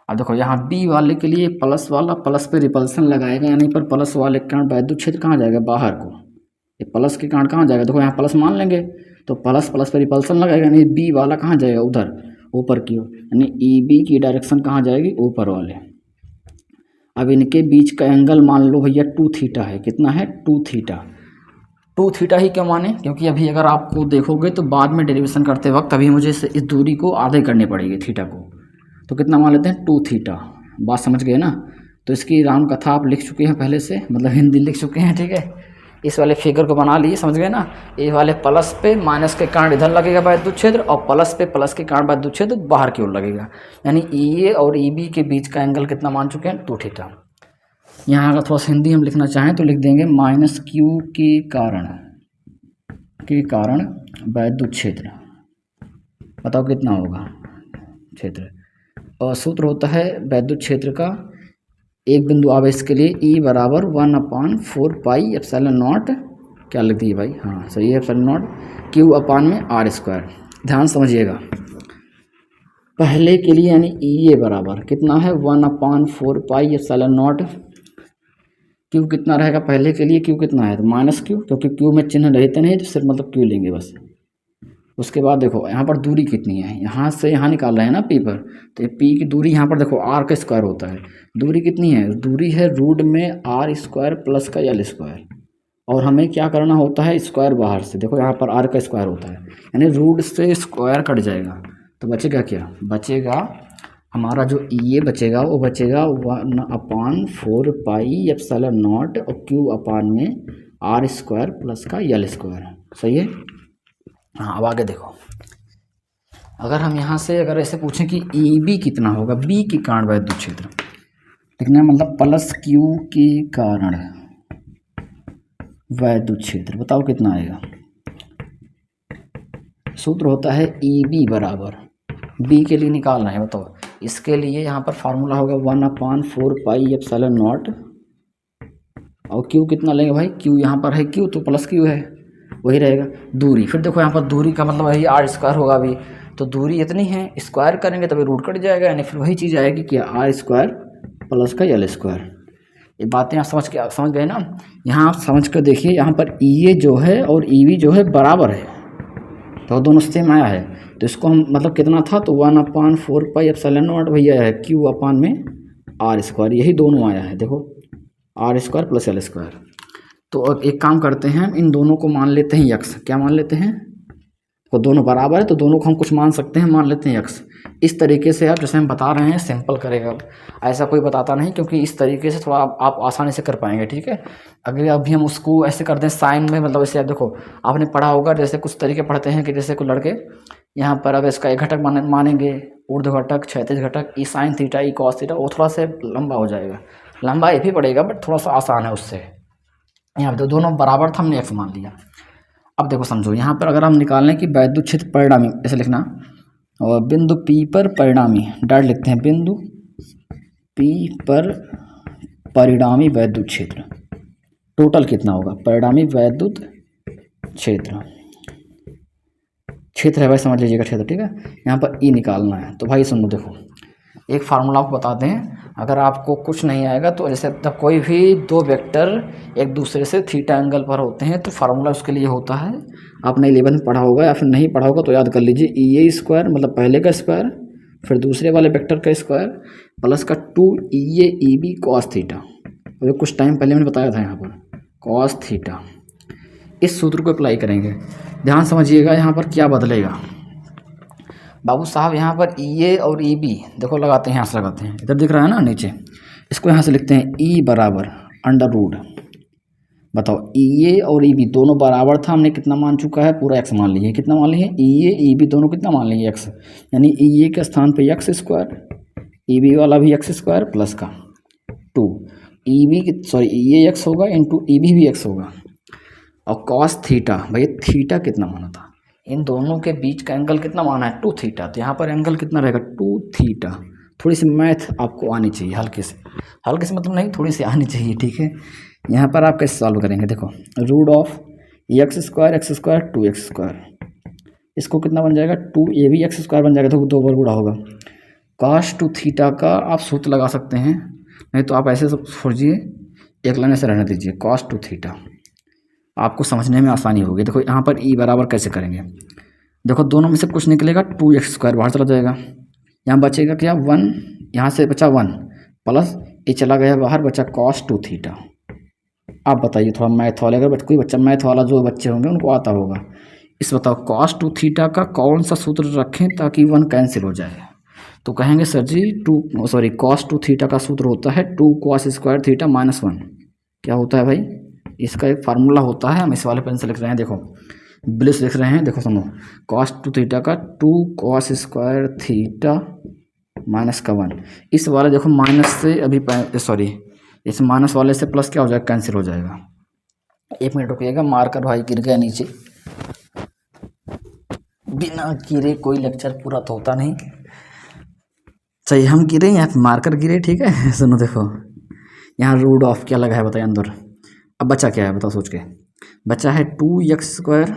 अब देखो यहाँ B वाले के लिए प्लस वाला प्लस पे रिपल्सन लगाएगा, यानी पर प्लस वाले के कारण वैद्युत क्षेत्र कहाँ जाएगा बाहर को, ये प्लस के कारण कहाँ जाएगा, देखो यहाँ प्लस मान लेंगे तो प्लस प्लस पे रिपल्सन लगाएगा, यानी B वाला कहाँ जाएगा उधर ऊपर की ओर, यानी EB की डायरेक्शन कहाँ जाएगी ऊपर वाले। अब इनके बीच का एंगल मान लो भैया 2 थीटा है, कितना है 2 थीटा। 2 थीटा ही क्यों माने, क्योंकि अभी अगर आपको देखोगे तो बाद में डेरिवेशन करते वक्त अभी मुझे इस दूरी को आधे करनी पड़ेगी थीटा को, तो कितना मान लेते हैं 2 थीटा, बात समझ गए ना। तो इसकी राम कथा आप लिख चुके हैं पहले से, मतलब हिंदी लिख चुके हैं, ठीक है। इस वाले फिगर को बना लिए, समझ गए ना, ये वाले प्लस पे माइनस के कारण इधर लगेगा वैद्युत क्षेत्र और प्लस पे प्लस के कारण वैद्युत क्षेत्र बाहर की ओर लगेगा, यानी EA और EB के बीच का एंगल कितना मान चुके हैं 2 थीटा। यहाँ अगर थोड़ा सा हिंदी हम लिखना चाहें तो लिख देंगे -Q के कारण वैद्युत क्षेत्र, बताओ कितना होगा क्षेत्र, और सूत्र होता है वैद्युत क्षेत्र का एक बिंदु आवेश के लिए E बराबर 1/4 पाई एप्सिलॉन नॉट, क्या लिख दिए भाई, हाँ सही है, एप्सिलॉन नॉट Q अपान में R स्क्वायर। ध्यान समझिएगा, पहले के लिए यानी EA बराबर कितना है 1/4 पाई एप्सिलॉन नॉट, Q कितना रहेगा पहले के लिए, Q कितना है तो -Q, क्योंकि Q में चिन्ह रहते नहीं तो सिर्फ मतलब Q लेंगे बस। उसके बाद देखो यहाँ पर दूरी कितनी है, यहाँ से यहाँ निकाल रहे हैं ना P पर, तो P की दूरी यहाँ पर देखो R का स्क्वायर होता है, दूरी कितनी है, दूरी है रूट में R स्क्वायर प्लस का L स्क्वायर, और हमें क्या करना होता है स्क्वायर बाहर से, देखो यहाँ पर R का स्क्वायर होता है, यानी रूट से स्क्वायर कट जाएगा तो बचेगा क्या, बचेगा हमारा जो EA बचेगा वो बचेगा 1/4 पाई एप्सिलॉन नॉट और Q अपान में R स्क्वायर प्लस का L स्क्वायर, सही है। हाँ अब आगे देखो, अगर हम यहाँ से अगर ऐसे पूछें कि EB कितना होगा, B के कारण वैद्युत क्षेत्र लिखना है, मतलब +Q के कारण वैद्युत क्षेत्र, बताओ कितना आएगा। सूत्र होता है EB बराबर, B के लिए निकालना है, बताओ इसके लिए यहाँ पर फार्मूला होगा 1/4 पाई एप्सिलॉन नॉट, और Q कितना लेंगे भाई, Q यहाँ पर है Q तो +Q है वही रहेगा, दूरी फिर देखो यहाँ पर दूरी का मतलब वही R स्क्वायर होगा अभी, तो दूरी इतनी है, स्क्वायर करेंगे तभी रूट कट जाएगा, यानी फिर वही चीज़ आएगी कि R स्क्वायर प्लस का L स्क्वायर। ये बातें आप समझ गए ना। यहाँ आप समझ कर देखिए, यहाँ पर EA जो है और EB जो है बराबर है, तो दोनों सेम आया है, तो इसको हम मतलब कितना था तो 1/4 पाई एप्सिलॉन नॉट भैया है Q अपान में R स्क्वायर, यही दोनों आया है देखो, R square plus L square. तो अब एक काम करते हैं, इन दोनों को मान लेते हैं यक्स। क्या मान लेते हैं? तो दोनों बराबर है तो दोनों को हम कुछ मान सकते हैं, मान लेते हैं यक्स। इस तरीके से आप जैसे हम बता रहे हैं सिंपल करेगा, ऐसा कोई बताता नहीं, क्योंकि इस तरीके से थोड़ा आप आसानी से कर पाएंगे। ठीक है, अगर अभी हम उसको ऐसे कर दें साइन में, मतलब ऐसे आप देखो, आपने पढ़ा होगा जैसे कुछ तरीके पढ़ते हैं कि जैसे कोई लड़के यहाँ पर अगर इसका एक घटक मानेंगे, ऊर्ध्व घटक, क्षैतिज घटक, E sine theta, E cos theta, वो थोड़ा सा लंबा हो जाएगा, लंबा ये भी पड़ेगा बट थोड़ा सा आसान है उससे। यहाँ पर तो दोनों बराबर था, हमने एक्स मान लिया। अब देखो समझो, यहाँ पर अगर हम निकाल लें कि वैद्युत क्षेत्र परिणामी, ऐसे लिखना, और बिंदु P पर परिणामी, डायरेक्ट लिखते हैं बिंदु P पर परिणामी वैद्युत क्षेत्र, टोटल कितना होगा? परिणामी वैद्युत क्षेत्र, क्षेत्र है भाई, समझ लीजिएगा क्षेत्र। ठीक है, यहाँ पर E निकालना है। तो भाई सुनो, देखो एक फार्मूला आपको बताते हैं, अगर आपको कुछ नहीं आएगा तो जैसे तब कोई भी दो वेक्टर एक दूसरे से थीटा एंगल पर होते हैं तो फार्मूला उसके लिए होता है, आपने 11 में पढ़ा होगा या फिर नहीं पढ़ा होगा तो याद कर लीजिए, ई ए स्क्वायर मतलब पहले का स्क्वायर फिर दूसरे वाले वेक्टर का स्क्वायर प्लस का 2 ई ए ई बी कॉस थीटा। अभी कुछ टाइम पहले मैंने बताया था यहाँ पर कॉस थीटा। इस सूत्र को अप्लाई करेंगे, ध्यान समझिएगा यहाँ पर क्या बदलेगा बाबू साहब। यहाँ पर ई ए और ई बी देखो लगाते हैं, यहाँ से लगाते हैं, इधर दिख रहा है ना नीचे, इसको यहाँ से लिखते हैं ई बराबर अंडर रूट, बताओ ई ए और ई बी दोनों बराबर था, हमने कितना मान चुका है? पूरा एक्स मान लिए। कितना मान लिए? ई ए ई बी दोनों कितना मान लिए? एक्स, यानी ई ए के स्थान पे एक्स स्क्वायर, ई बी वाला भी एक्स स्क्वायर प्लस का 2, ई बी सॉरी ई ए एक्स होगा इंटू ई बी भी एक्स होगा, और कॉस थीटा, भाई थीटा कितना माना था? इन दोनों के बीच का एंगल कितना माना है? 2 थीटा। तो यहाँ पर एंगल कितना रहेगा? 2 थीटा। थोड़ी सी मैथ आपको आनी चाहिए, हल्के से, हल्के से मतलब नहीं, थोड़ी सी आनी चाहिए। ठीक है, यहाँ पर आप कैसे सॉल्व करेंगे? देखो root of x square 2 x square, इसको कितना बन जाएगा? 2 ये भी एक्स स्क्वायर बन जाएगा, तो 2 बार गुणा होगा। कॉस 2 थीटा का आप सूत्र लगा सकते हैं, नहीं तो आप ऐसे छोड़िए, एक लाइन ऐसे रहने दीजिए, कॉस 2 थीटा, आपको समझने में आसानी होगी। देखो यहाँ पर ई बराबर कैसे करेंगे, देखो दोनों में से कुछ निकलेगा, 2 एक्स स्क्वायर बाहर चला जाएगा, यहाँ बचेगा क्या? 1, यहाँ से बचा 1 प्लस ये चला गया बाहर, बचा कॉस 2 थीटा। आप बताइए, थोड़ा मैथ वाले, अगर कोई बच्चा मैथ वाला जो बच्चे होंगे उनको आता होगा, इस बताओ कॉस 2 थीटा का कौन सा सूत्र रखें ताकि 1 कैंसिल हो जाए? तो कहेंगे सर जी कॉस 2 थीटा का सूत्र होता है 2 कॉस स्क्वायर थीटा माइनस 1। क्या होता है भाई? इसका एक फार्मूला होता है, हम इस वाले पेन से लिख रहे हैं, देखो ब्लिस लिख रहे हैं, देखो सुनो, कॉस 2 थीटा का 2 कॉस स्क्वायर थीटा माइनस का 1, इस वाले देखो माइनस से अभी इस माइनस वाले से प्लस क्या हो जाएगा? कैंसिल हो जाएगा। 1 मिनट रुकिएगा, मार्कर भाई गिर गया नीचे, बिना गिरे कोई लेक्चर पूरा तो होता नहीं, चाहिए हम गिरे या फिर मार्कर गिरे। ठीक है, सुनो देखो यहाँ रूट ऑफ क्या लगा है बताइए अंदर, अब बचा क्या है बताओ सोच के? बचा है 2 एक्स स्क्वायर,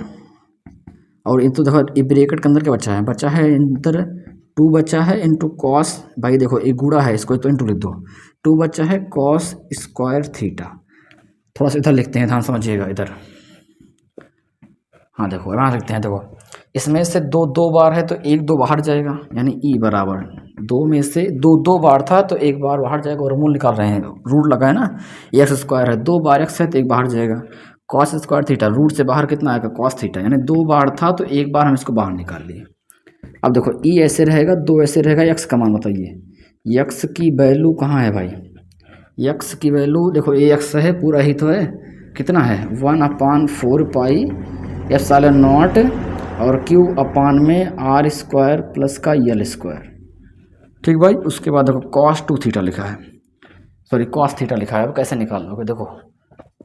और इन तो देखो ये ब्रैकेट के अंदर क्या बचा है? बचा है इंटर 2 बचा है इंटू कॉस, भाई देखो एक गुड़ा है, इसको तो इंटू लिख दो, 2 बचा है कॉस स्क्वायर थीटा। थोड़ा सा इधर लिखते हैं, ध्यान समझिएगा इधर, हाँ देखो यहाँ लिखते हैं, देखो इसमें से 2 बार है तो 1 2 बाहर जाएगा, यानी ई बराबर 2 में से 2 बार था तो 1 बार बाहर जाएगा, और मूल निकाल रहे हैं, रूट लगा है ना, एक्स स्क्वायर है, 2 बार एक्स है तो 1 बाहर जाएगा, कॉस स्क्वायर थीटा, रूट से बाहर कितना आएगा? कॉस थीटा, यानी 2 बार था तो 1 बार हम इसको बाहर निकाल लिए। अब देखो ई ऐसे रहेगा, 2 ऐसे रहेगा, एक्स का मान बताइए, एक्स की वैल्यू कहाँ है भाई? एक्स की वैल्यू देखो, ए एक्स है पूरा ही तो है, कितना है? 1/4 पाई एप्सिलॉन नॉट और क्यू अपान में आर स्क्वायर प्लस का यल स्क्वायर। ठीक भाई, उसके बाद देखो कॉस 2 थीटा लिखा है, सॉरी कॉस थीटा लिखा है। अब कैसे निकाल लोगे? देखो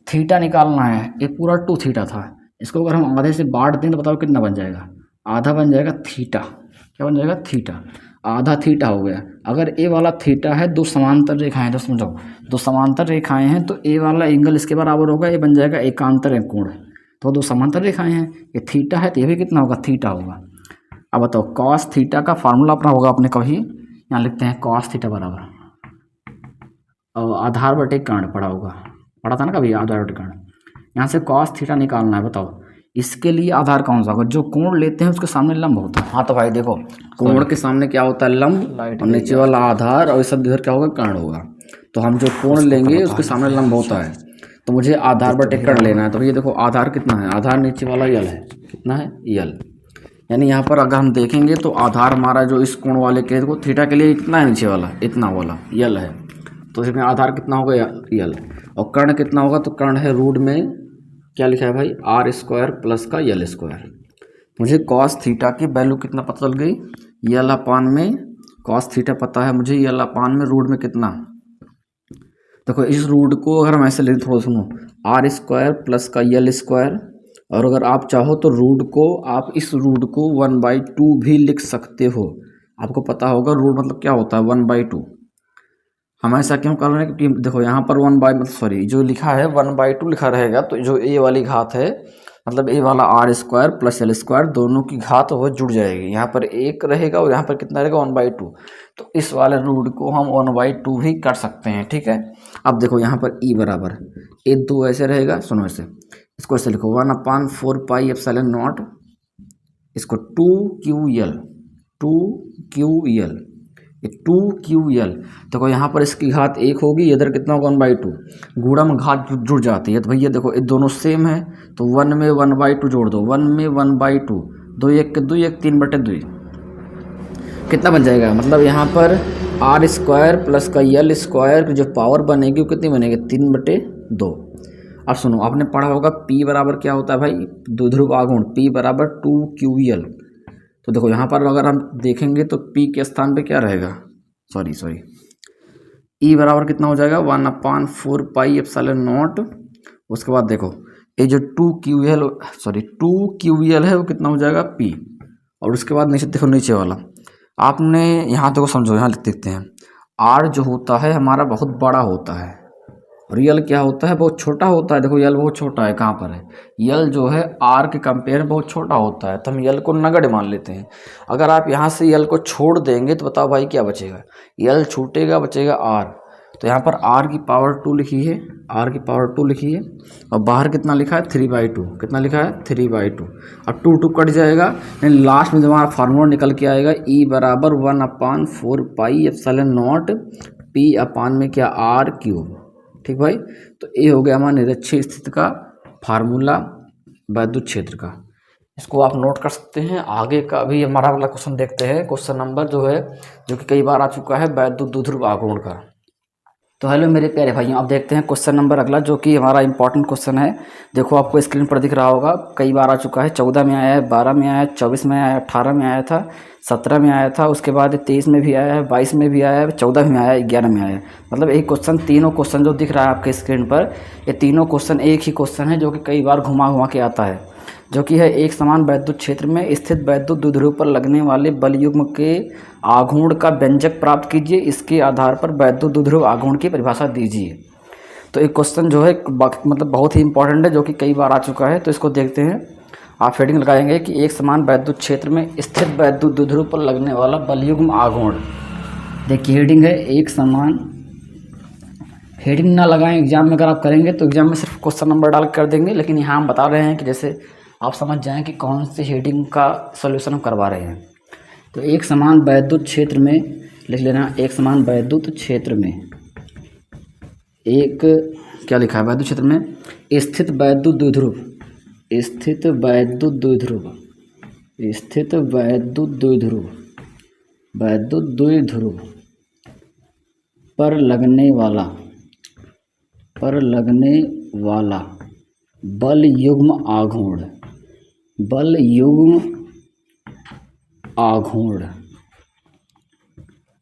थीटा निकालना है, ये पूरा 2 थीटा था, इसको अगर हम आधे से बांट दें तो बताओ कितना बन जाएगा? आधा बन जाएगा थीटा। क्या बन जाएगा? थीटा, आधा थीटा हो गया। अगर ए वाला थीटा है, 2 समांतर रेखाएं, तो समझो 2 समांतर रेखाएं हैं तो ए वाला एंगल इसके बराबर होगा, ये बन जाएगा एकांतर कोण, तो 2 समांतर रेखाएं हैं, ये थीटा है तो ये भी कितना होगा? थीटा होगा। अब बताओ कॉस थीटा का फार्मूला अपना होगा, आपने कभी यहाँ लिखते हैं कॉस थीटा बराबर, और आधार बटे कर्ण पढ़ा होगा, पढ़ा था ना कभी आधार बटे कर्ण, यहाँ से कॉस थीटा निकालना है। बताओ इसके लिए आधार कौन सा होगा? जो कोण लेते हैं उसके सामने लंब होता है। हाँ तो भाई देखो कोण के सामने क्या होता है? लंब, और नीचे वाला आधार, और सब इधर क्या होगा? कर्ण होगा। तो हम जो कोण लेंगे उसके सामने लंब होता है। तो मुझे आधार बटे कर्ण लेना है। तो ये देखो आधार कितना है, आधार नीचे वाला यल है, कितना है यल। यानी यहाँ पर अगर हम देखेंगे तो आधार हमारा जो इस कोण वाले के देखो थीटा के लिए कितना है, नीचे वाला इतना वाला यल है। तो इसमें आधार कितना होगा यल, और कर्ण कितना होगा, तो कर्ण है रूट में क्या लिखा है भाई आर स्क्वायर प्लस का यल स्क्वायर। मुझे कॉस थीटा की वैल्यू कितना पता चल गई, यल अपान में कॉस थीटा पता है मुझे, यल अपान में रूट में कितना। देखो इस रूट को अगर हम ऐसे लिख, थोड़ा सुनो, आर स्क्वायर प्लस का यल स्क्वायर, और अगर आप चाहो तो रूट को आप इस रूट को 1/2 भी लिख सकते हो। आपको पता होगा रूट मतलब क्या होता है 1/2। हम ऐसा क्यों कर रहे हैं, क्योंकि देखो यहाँ पर 1 मतलब सॉरी जो लिखा है 1/2 लिखा रहेगा, तो जो ए वाली घात है मतलब ए वाला R square plus L square दोनों की घात वो जुड़ जाएगी। यहाँ पर एक रहेगा और यहाँ पर कितना रहेगा 1/2। तो इस वाले रूट को हम 1/2 भी कर सकते हैं, ठीक है। अब देखो यहाँ पर ई बराबर ए 2 ऐसे रहेगा, सुनो ऐसे, इसको ऐसे लिखो 1/4πε0, इसको 2QL 2QL, ये 2QL। देखो यहाँ पर इसकी घात 1 होगी, इधर कितना होगा 1/2, गुणा में घात जुड़ जाती है। तो भैया देखो ये दोनों सेम है, तो 1 में 1/2 जोड़ दो, 1 में 1/2, 2 1 के 2 1 3/2 कितना बन जाएगा, मतलब यहाँ पर आर स्क्वायर प्लस का यल स्क्वायर की जो पावर बनेगी वो कितनी बनेगी 3/2। अब सुनो आपने पढ़ा होगा P बराबर क्या होता है भाई, द्विध्रुव आघूर्ण, P बराबर 2QL। तो देखो यहाँ पर अगर हम देखेंगे तो P के स्थान पे क्या रहेगा, सॉरी E बराबर कितना हो जाएगा 1/4πε0। उसके बाद देखो ये जो 2QL है वो कितना हो जाएगा P, और उसके बाद नीचे देखो नीचे वाला आपने यहाँ देखो समझो, यहाँ लिख देते हैं R जो होता है हमारा बहुत बड़ा होता है, और यल क्या होता है बहुत छोटा होता है। देखो यल बहुत छोटा है, कहाँ पर है, यल जो है आर के कंपेयर में बहुत छोटा होता है, तो हम यल को नगण्य मान लेते हैं। अगर आप यहाँ से यल को छोड़ देंगे तो बताओ भाई क्या बचेगा, यल छूटेगा बचेगा आर। तो यहाँ पर आर की पावर 2 लिखी है, आर की पावर 2 लिखी है, और बाहर कितना लिखा है 3/2, कितना लिखा है 3/2। अब 2 कट जाएगा, यानी लास्ट में जब हमारा फार्मूला निकल के आएगा E बराबर 1/4πε0 P अपान में क्या आर क्यूब, ठीक भाई। तो ये हो गया हमारा निरक्षीय स्थिति का फार्मूला वैद्युत क्षेत्र का, इसको आप नोट कर सकते हैं। आगे का भी हमारा वाला क्वेश्चन देखते हैं, क्वेश्चन नंबर जो है जो कि कई बार आ चुका है वैद्युत द्विध्रुव आघूर्ण का। तो हेलो मेरे प्यारे भाइयों, अब देखते हैं क्वेश्चन नंबर अगला जो कि हमारा इंपॉर्टेंट क्वेश्चन है। देखो आपको स्क्रीन पर दिख रहा होगा, कई बार आ चुका है, 14 में आया है, 12 में आया है, 24 में आया है, 18 में आया था, 17 में आया था, उसके बाद 23 में भी आया है, 22 में भी आया है, 14 में आया है, 11 में आया है। मतलब एक क्वेश्चन, तीनों क्वेश्चन जो दिख रहा है आपके स्क्रीन पर, ये तीनों क्वेश्चन एक ही क्वेश्चन है जो कि कई बार घुमा घुमा के आता है, जो कि है एक समान वैद्युत क्षेत्र में स्थित वैद्युत द्विध्रुव पर लगने वाले बल युग्म के आघूर्ण का व्यंजक प्राप्त कीजिए, इसके आधार पर वैद्युत द्विध्रुव आघूर्ण की परिभाषा दीजिए। तो एक क्वेश्चन जो है मतलब बहुत ही इंपॉर्टेंट है, जो कि कई बार आ चुका है। तो इसको देखते हैं, आप हेडिंग लगाएंगे कि एक समान वैद्युत क्षेत्र में स्थित वैद्युत द्विध्रुव पर लगने वाला बल युग्म आघूर्ण। देखिए हेडिंग है एक समान, हेडिंग ना लगाएं एग्जाम में, अगर आप करेंगे तो एग्जाम में सिर्फ क्वेश्चन नंबर डाल कर देंगे, लेकिन यहाँ हम बता रहे हैं कि जैसे आप समझ जाएं कि कौन सी हेडिंग का सॉल्यूशन हम करवा रहे हैं। तो एक समान वैद्युत क्षेत्र में लिख लेना, एक समान वैद्युत क्षेत्र में, एक क्या लिखा है वैद्युत क्षेत्र में स्थित वैद्युत द्विध्रुव, स्थित वैद्युत द्विध्रुव, स्थित वैद्युत द्विध्रुव, वैद्युत द्विध्रुव पर लगने वाला बल युग्म आघूर्ण, बल युग्म आघूर्ण।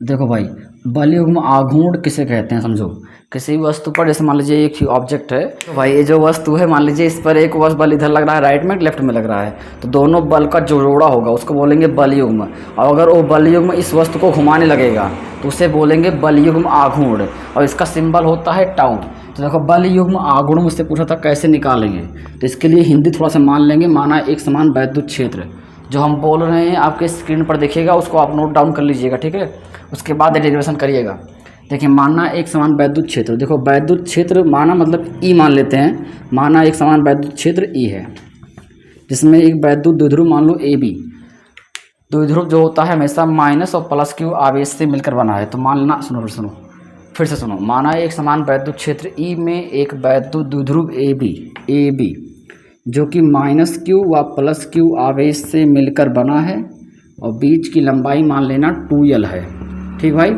देखो भाई बल युग्म आघूर्ण किसे कहते हैं समझो, किसी वस्तु पर, जैसे मान लीजिए एक ही ऑब्जेक्ट है, तो भाई ये जो वस्तु है मान लीजिए इस पर एक बल इधर लग रहा है राइट में, लेफ्ट में लग रहा है, तो दोनों बल का जो जोड़ा होगा उसको बोलेंगे बल युग्म। और अगर वो बल युग्म इस वस्तु को घुमाने लगेगा तो उसे बोलेंगे बल युग्म आघूर्ण, और इसका सिंबल होता है टाउ। तो देखो बल युग्म आघूर्ण मुझसे पूछा था कैसे निकालेंगे, तो इसके लिए हिंदी थोड़ा सा मान लेंगे। माना एक समान वैद्युत क्षेत्र, जो हम बोल रहे हैं आपके स्क्रीन पर देखिएगा, उसको आप नोट डाउन कर लीजिएगा, ठीक है। उसके बाद डेरिवेशन करिएगा। देखिए माना एक समान वैद्युत क्षेत्र, देखो वैद्युत क्षेत्र माना मतलब ई मान लेते हैं, माना एक समान वैद्युत क्षेत्र ई है, जिसमें एक वैद्युत द्विध्रुव मान लो ए बी, द्विध्रुव जो होता है हमेशा माइनस और प्लस क्यू आवेश से मिलकर बना है। तो मान लेना, सुनो, फिर से सुनो, माना एक समान वैद्युत क्षेत्र ई में एक वैद्युत द्विध्रुव ए बी जो कि -q व +q आवेश से मिलकर बना है और बीच की लंबाई मान लेना 2l है। ठीक भाई,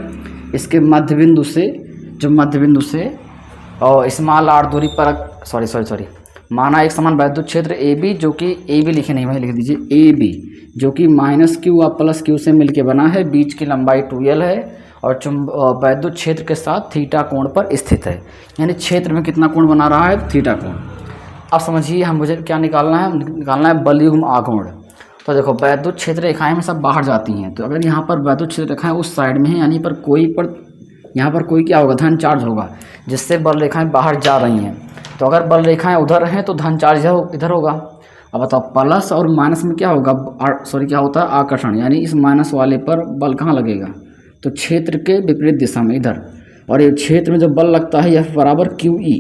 इसके मध्य बिंदु से और स्मॉल r दूरी पर सॉरी माना एक समान वैद्युत क्षेत्र ए बी जो कि ए बी लिखे नहीं भाई, लिख दीजिए ए बी जो कि -q व +q से मिलकर बना है, बीच की लंबाई 2l है और वैद्युत क्षेत्र के साथ थीटा कोण पर स्थित है। यानी क्षेत्र में कितना कोण बना रहा है? थीटा कोण। अब समझिए हम मुझे क्या निकालना है बल युग्म आघूर्ण। तो देखो वैद्युत क्षेत्र रेखाएं में सब बाहर जाती हैं, तो अगर यहाँ पर वैद्युत क्षेत्र रेखाएं उस साइड में है यानी यहाँ पर कोई क्या होगा? धन चार्ज होगा, जिससे बल रेखाएं बाहर जा रही हैं। तो अगर बल रेखाएं उधर हैं तो धन चार्ज इधर होगा। अब बताओ प्लस और माइनस में क्या होगा? क्या होता है? आकर्षण। यानी इस माइनस वाले पर बल कहाँ लगेगा? तो क्षेत्र के विपरीत दिशा में इधर। और ये क्षेत्र में जब बल लगता है F बराबर QE,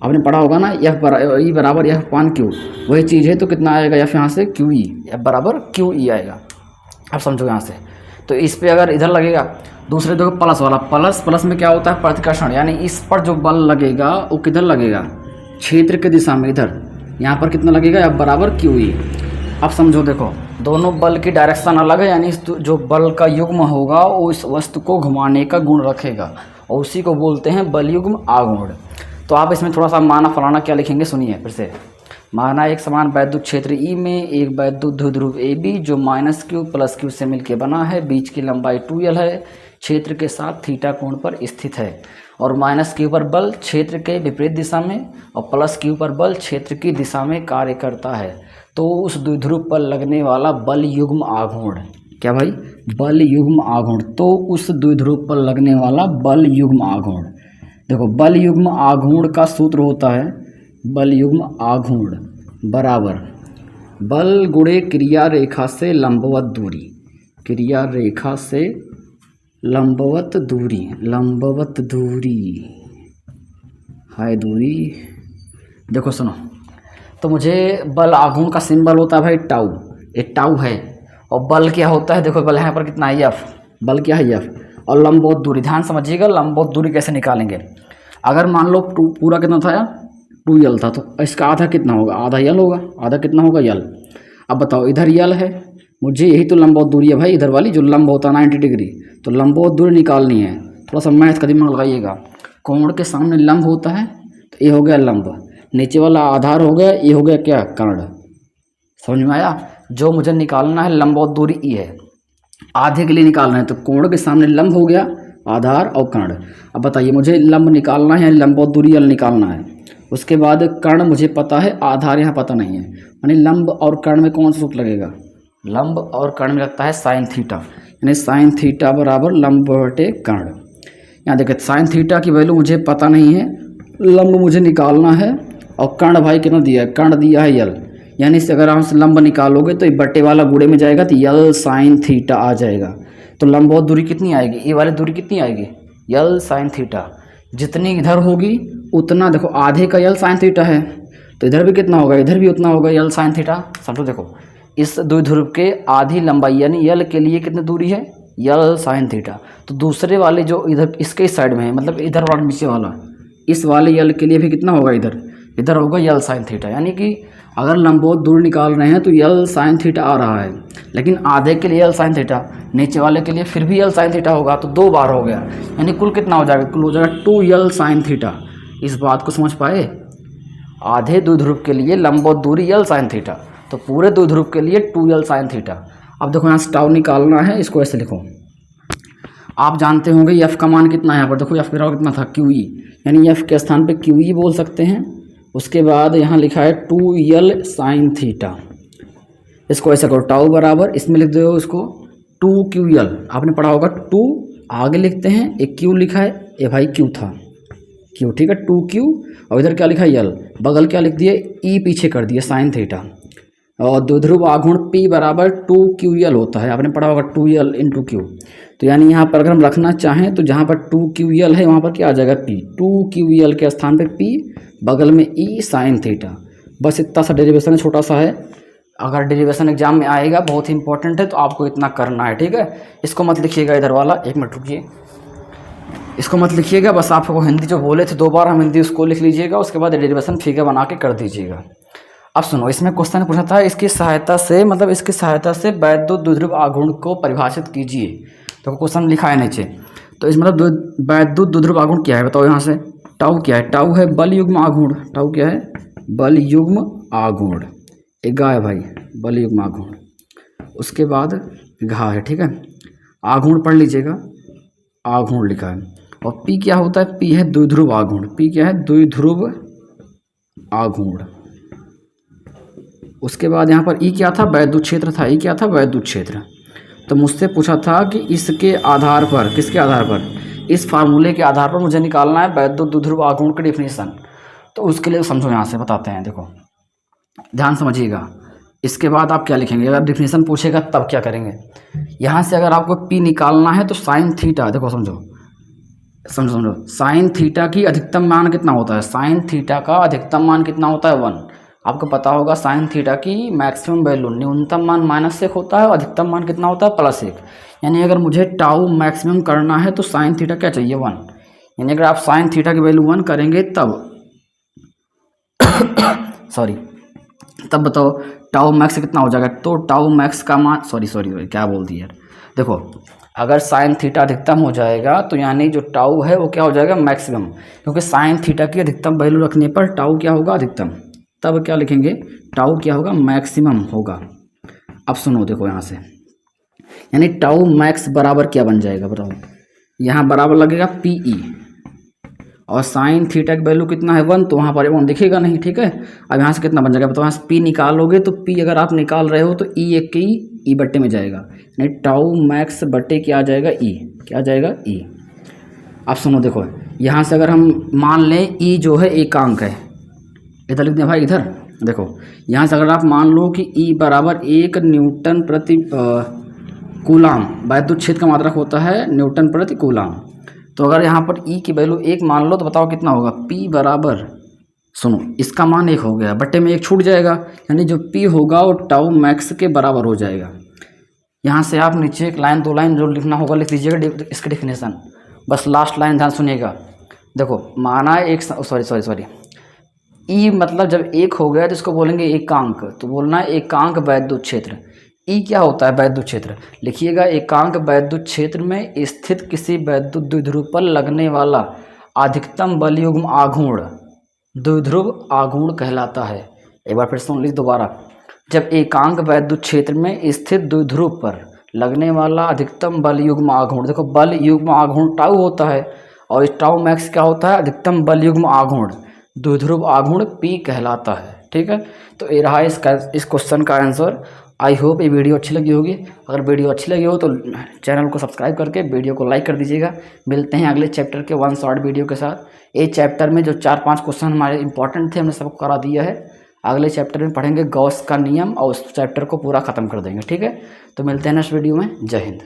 आपने पढ़ा होगा ना, E बराबर F/Q, वही चीज़ है। तो कितना आएगा F यहाँ से? QE, F बराबर QE आएगा। अब समझो यहाँ से, तो इस पे अगर इधर लगेगा, दूसरे देखो प्लस वाला, प्लस में क्या होता है? प्रतिकर्षण। यानी इस पर जो बल लगेगा वो किधर लगेगा? क्षेत्र के दिशा में इधर। यहाँ पर कितना लगेगा? F बराबर QE। अब समझो, देखो दोनों बल की डायरेक्शन अलग है, यानी जो बल का युग्म होगा वो इस वस्तु को घुमाने का गुण रखेगा और उसी को बोलते हैं बल युग्म आघूर्ण। तो आप इसमें थोड़ा सा माना फलाना क्या लिखेंगे, सुनिए फिर से। माना एक समान वैद्युत क्षेत्र ई में एक वैद्युत द्विध्रुव ए बी जो -q +q से मिलकर बना है, बीच की लंबाई 2l है, क्षेत्र के साथ थीटा कोण पर स्थित है और -q पर बल क्षेत्र के विपरीत दिशा में और +q पर बल क्षेत्र की दिशा में कार्य करता है। तो उस द्विध्रुव पर लगने वाला बल युग्म आघूर्ण, क्या भाई? बल युग्म आघूर्ण। तो उस द्विध्रुव पर लगने वाला बल युग्म आघूर्ण, देखो बल युग्म आघूर्ण का सूत्र होता है बल युग्म आघूर्ण बराबर बल गुणे क्रिया रेखा से लंबवत दूरी, क्रिया रेखा से लंबवत दूरी हाय दूरी। देखो सुनो, तो मुझे बल आघूर्ण का सिंबल होता है भाई टाउ, एक टाउ है। और बल क्या होता है? देखो बल यहाँ पर कितना है? F। बल क्या है? F। और लंबवत दूरी, ध्यान समझिएगा, लंबवत दूरी कैसे निकालेंगे। अगर मान लो पूरा कितना था? 2l था, तो इसका आधा कितना होगा? आधा l होगा। आधा कितना होगा? l। अब बताओ इधर l है, मुझे यही तो लंबवत दूरी है भाई, इधर वाली जो लंब होता है 90 डिग्री। तो लंबवत दूरी निकालनी है, थोड़ा सा मैथ का दिमाग लगाइएगा। कोण के सामने लंब होता है, तो ये हो गया लंब, नीचे वाला आधार हो गया, ये हो गया क्या? कर्ण। समझ में आया? जो मुझे निकालना है लंबवत दूरी ई है, आधे के लिए निकालना है, तो कोण के सामने लंब हो गया, आधार और कर्ण। अब बताइए मुझे लंब निकालना है, लंबवत दूरी l निकालना है। उसके बाद कर्ण मुझे पता है, आधार यहाँ पता नहीं है। यानी लंब और कर्ण में कौन सा सूत्र लगेगा? लंब और कर्ण में लगता है साइन थीटा, यानी साइन थीटा बराबर लंब बटे कर्ण। यहाँ देखिए साइन थीटा की वैल्यू मुझे पता नहीं है, लंब मुझे निकालना है और कर्ण भाई कितना दिया है? कर्ण दिया है l। यानी इससे अगर आप लंब निकालोगे तो ये बट्टे वाला गुणे में जाएगा तो l साइन थीटा आ जाएगा। तो लंबवत दूरी कितनी आएगी? ये वाली दूरी कितनी आएगी? l sine theta. जितनी इधर होगी उतना, देखो आधे का l साइन थीटा है, तो इधर भी कितना होगा? इधर भी उतना होगा l साइन थीटा। समझो, देखो इस द्विध्रुव के आधी लंबाई यानी l के लिए कितनी दूरी है? l sine theta. तो दूसरे वाले जो इधर इसके साइड में है, मतलब इधर वाला नीचे वाला, इस वाले l के लिए भी कितना होगा? इधर होगा l साइन थीटा। यानी कि अगर लंबवत दूरी निकाल रहे हैं तो l साइन थीटा आ रहा है, लेकिन आधे के लिए l साइन थीटा, नीचे वाले के लिए फिर भी l साइन थीटा होगा, तो 2 बार हो गया। यानी कुल कितना हो जाएगा? कुल हो जाएगा 2l साइन थीटा। इस बात को समझ पाए? आधे द्विध्रुव के लिए लंबवत दूरी l साइन थीटा, तो पूरे द्विध्रुव के लिए 2l साइन थीटा। अब देखो यहाँ से टाउ निकालना है, इसको ऐसे लिखो। आप जानते होंगे f का मान कितना है यहाँ पर? देखो f का कितना था? QE, यानी f के स्थान पे QE बोल सकते हैं। उसके बाद यहाँ लिखा है 2l साइन थीटा, इसको ऐसा करो टाउ बराबर, इसमें लिख दो इसको 2QL। आपने पढ़ा होगा 2 आगे लिखते हैं, एक Q लिखा है, ये भाई Q था, Q ठीक है, 2Q। और इधर क्या लिखा है? L। बगल क्या लिख दिए? E पीछे कर दिए साइन थीटा। और द्विध्रुव आघूर्ण P बराबर 2QL होता है, आपने पढ़ा होगा 2l × Q। तो यानी यहाँ पर अगर हम रखना चाहें तो जहाँ पर 2QL है वहाँ पर क्या आ जाएगा? P। 2QL के स्थान पे P, बगल में E साइन थीटा। बस इतना सा डेरिवेशन है, छोटा सा है। अगर डेरिवेशन एग्जाम में आएगा, बहुत ही इंपॉर्टेंट है, तो आपको इतना करना है, ठीक है। इसको मत लिखिएगा इधर वाला, 1 मिनट रुकिए। इसको मत लिखिएगा, बस आपको हिंदी जो बोले थे 2 बार हम हिंदी उसको लिख लीजिएगा, उसके बाद डेरिवेशन फिगर बना के कर दीजिएगा। अब सुनो, इसमें क्वेश्चन पूछा था इसकी सहायता से, मतलब इसकी सहायता से वैद्युत द्विध्रुव आघूर्ण को परिभाषित कीजिए। तो क्वेश्चन लिखा है नीचे, तो इस मतलब वैद्युत द्विध्रुव आघूर्ण क्या है बताओ यहाँ से। टाउ क्या है? टाउ है बल युग्म आघूर्ण। टाउ क्या है? बल युग्म आघूर्ण। एक गा है भाई, बल युग्म आघूर्ण। उसके बाद घा है, ठीक है। आघूर्ण पढ़ लीजिएगा, आघूर्ण लिखा है। और पी क्या होता है? पी है द्विध्रुव आघूर्ण। पी क्या है? द्विध्रुव आघूर्ण। उसके बाद यहाँ पर ई क्या था? वैद्युत क्षेत्र था। ई क्या था? वैद्युत क्षेत्र। तो मुझसे पूछा था कि इसके आधार पर, किसके आधार पर? इस फार्मूले के आधार पर मुझे निकालना है वैद्युत द्विध्रुव आघूर्ण की डेफिनेशन। तो उसके लिए समझो, यहाँ से बताते हैं, देखो ध्यान समझिएगा। इसके बाद आप क्या लिखेंगे? अगर डेफिनेशन पूछेगा तब क्या करेंगे? यहाँ से अगर आपको पी निकालना है तो साइन थीटा, देखो समझो समझो समझो, साइन थीटा की अधिकतम मान कितना होता है? साइन थीटा का अधिकतम मान कितना होता है? 1। आपको पता होगा साइन थीटा की मैक्सिमम वैल्यू न्यूनतम मान -1 होता है और अधिकतम मान कितना होता है? +1। यानी अगर मुझे टाउ मैक्सिमम करना है तो साइन थीटा क्या चाहिए? 1। यानी अगर आप साइन थीटा की वैल्यू 1 करेंगे तब सॉरी, तब बताओ टाउ मैक्स कितना हो जाएगा? तो टाउ मैक्स का मान, सॉरी क्या बोल दिया यार। देखो अगर साइन थीटा अधिकतम हो जाएगा तो यानी जो टाउ है वो क्या हो जाएगा? मैक्सिमम। क्योंकि साइन थीटा की अधिकतम वैल्यू रखने पर टाउ क्या होगा? अधिकतम। तब क्या लिखेंगे? टाउ क्या होगा? मैक्सिमम होगा। अब सुनो, देखो यहाँ से, यानी टाउ मैक्स बराबर क्या बन जाएगा बताओ? यहाँ बराबर लगेगा पीई, और साइन थीटा की वैल्यू कितना है? 1, तो वहाँ पर 1 दिखेगा नहीं, ठीक है। अब यहाँ से कितना बन जाएगा बताओ? यहाँ से पी निकालोगे तो पी अगर आप निकाल रहे हो तो ई एक की ई बट्टे में जाएगा, यानी टाउ मैक्स बट्टे क्या आ जाएगा? ई। क्या आ जाएगा? ई। अब सुनो, देखो यहाँ से अगर हम मान लें ई जो है एकांक है, इधर लिख दें भाई, इधर देखो। यहाँ से अगर आप मान लो कि ई बराबर 1 न्यूटन प्रति कूलाम, वैद्युत क्षेत्र का मात्रक होता है न्यूटन प्रति कूलाम। तो अगर यहाँ पर ई की वैल्यू 1 मान लो तो बताओ कितना होगा? पी बराबर, सुनो इसका मान 1 हो गया, बट्टे में 1 छूट जाएगा, यानी जो पी होगा वो टाउ मैक्स के बराबर हो जाएगा। यहाँ से आप नीचे 1 लाइन 2 लाइन जो लिखना होगा लिख लीजिएगा इसकी डेफिनेशन। बस लास्ट लाइन ध्यान सुनिएगा। देखो माना एक, सॉरी ई मतलब जब 1 हो गया तो इसको बोलेंगे एकांक, तो बोलना है एकांक वैद्युत क्षेत्र। ई क्या होता है? वैद्युत क्षेत्र। लिखिएगा एकांक वैद्युत क्षेत्र में स्थित किसी वैद्युत द्विध्रुव पर लगने वाला अधिकतम बल युग्म आघूर्ण द्विध्रुव आघूर्ण कहलाता है। एक बार फिर सुन लीजिए दोबारा। जब एकांक वैद्युत क्षेत्र में स्थित द्विध्रुव पर लगने वाला अधिकतम बल युग्म आघूर्ण, देखो बल युग्म आघूर्ण टाउ होता है और इस टाउ मैक्स क्या होता है? अधिकतम बल युग्म आघूर्ण द्विध्रुव आघूर्ण पी कहलाता है, ठीक है। तो ये रहा इस क्वेश्चन का आंसर। आई होप ये वीडियो अच्छी लगी होगी। अगर वीडियो अच्छी लगी हो तो चैनल को सब्सक्राइब करके वीडियो को लाइक कर दीजिएगा। मिलते हैं अगले चैप्टर के 1 शॉर्ट वीडियो के साथ। ये चैप्टर में जो 4-5 क्वेश्चन हमारे इंपॉर्टेंट थे हमने सबको करा दिया है। अगले चैप्टर में पढ़ेंगे गॉस का नियम और उस चैप्टर को पूरा ख़त्म कर देंगे, ठीक है। तो मिलते हैं नेक्स्ट वीडियो में। जय हिंद।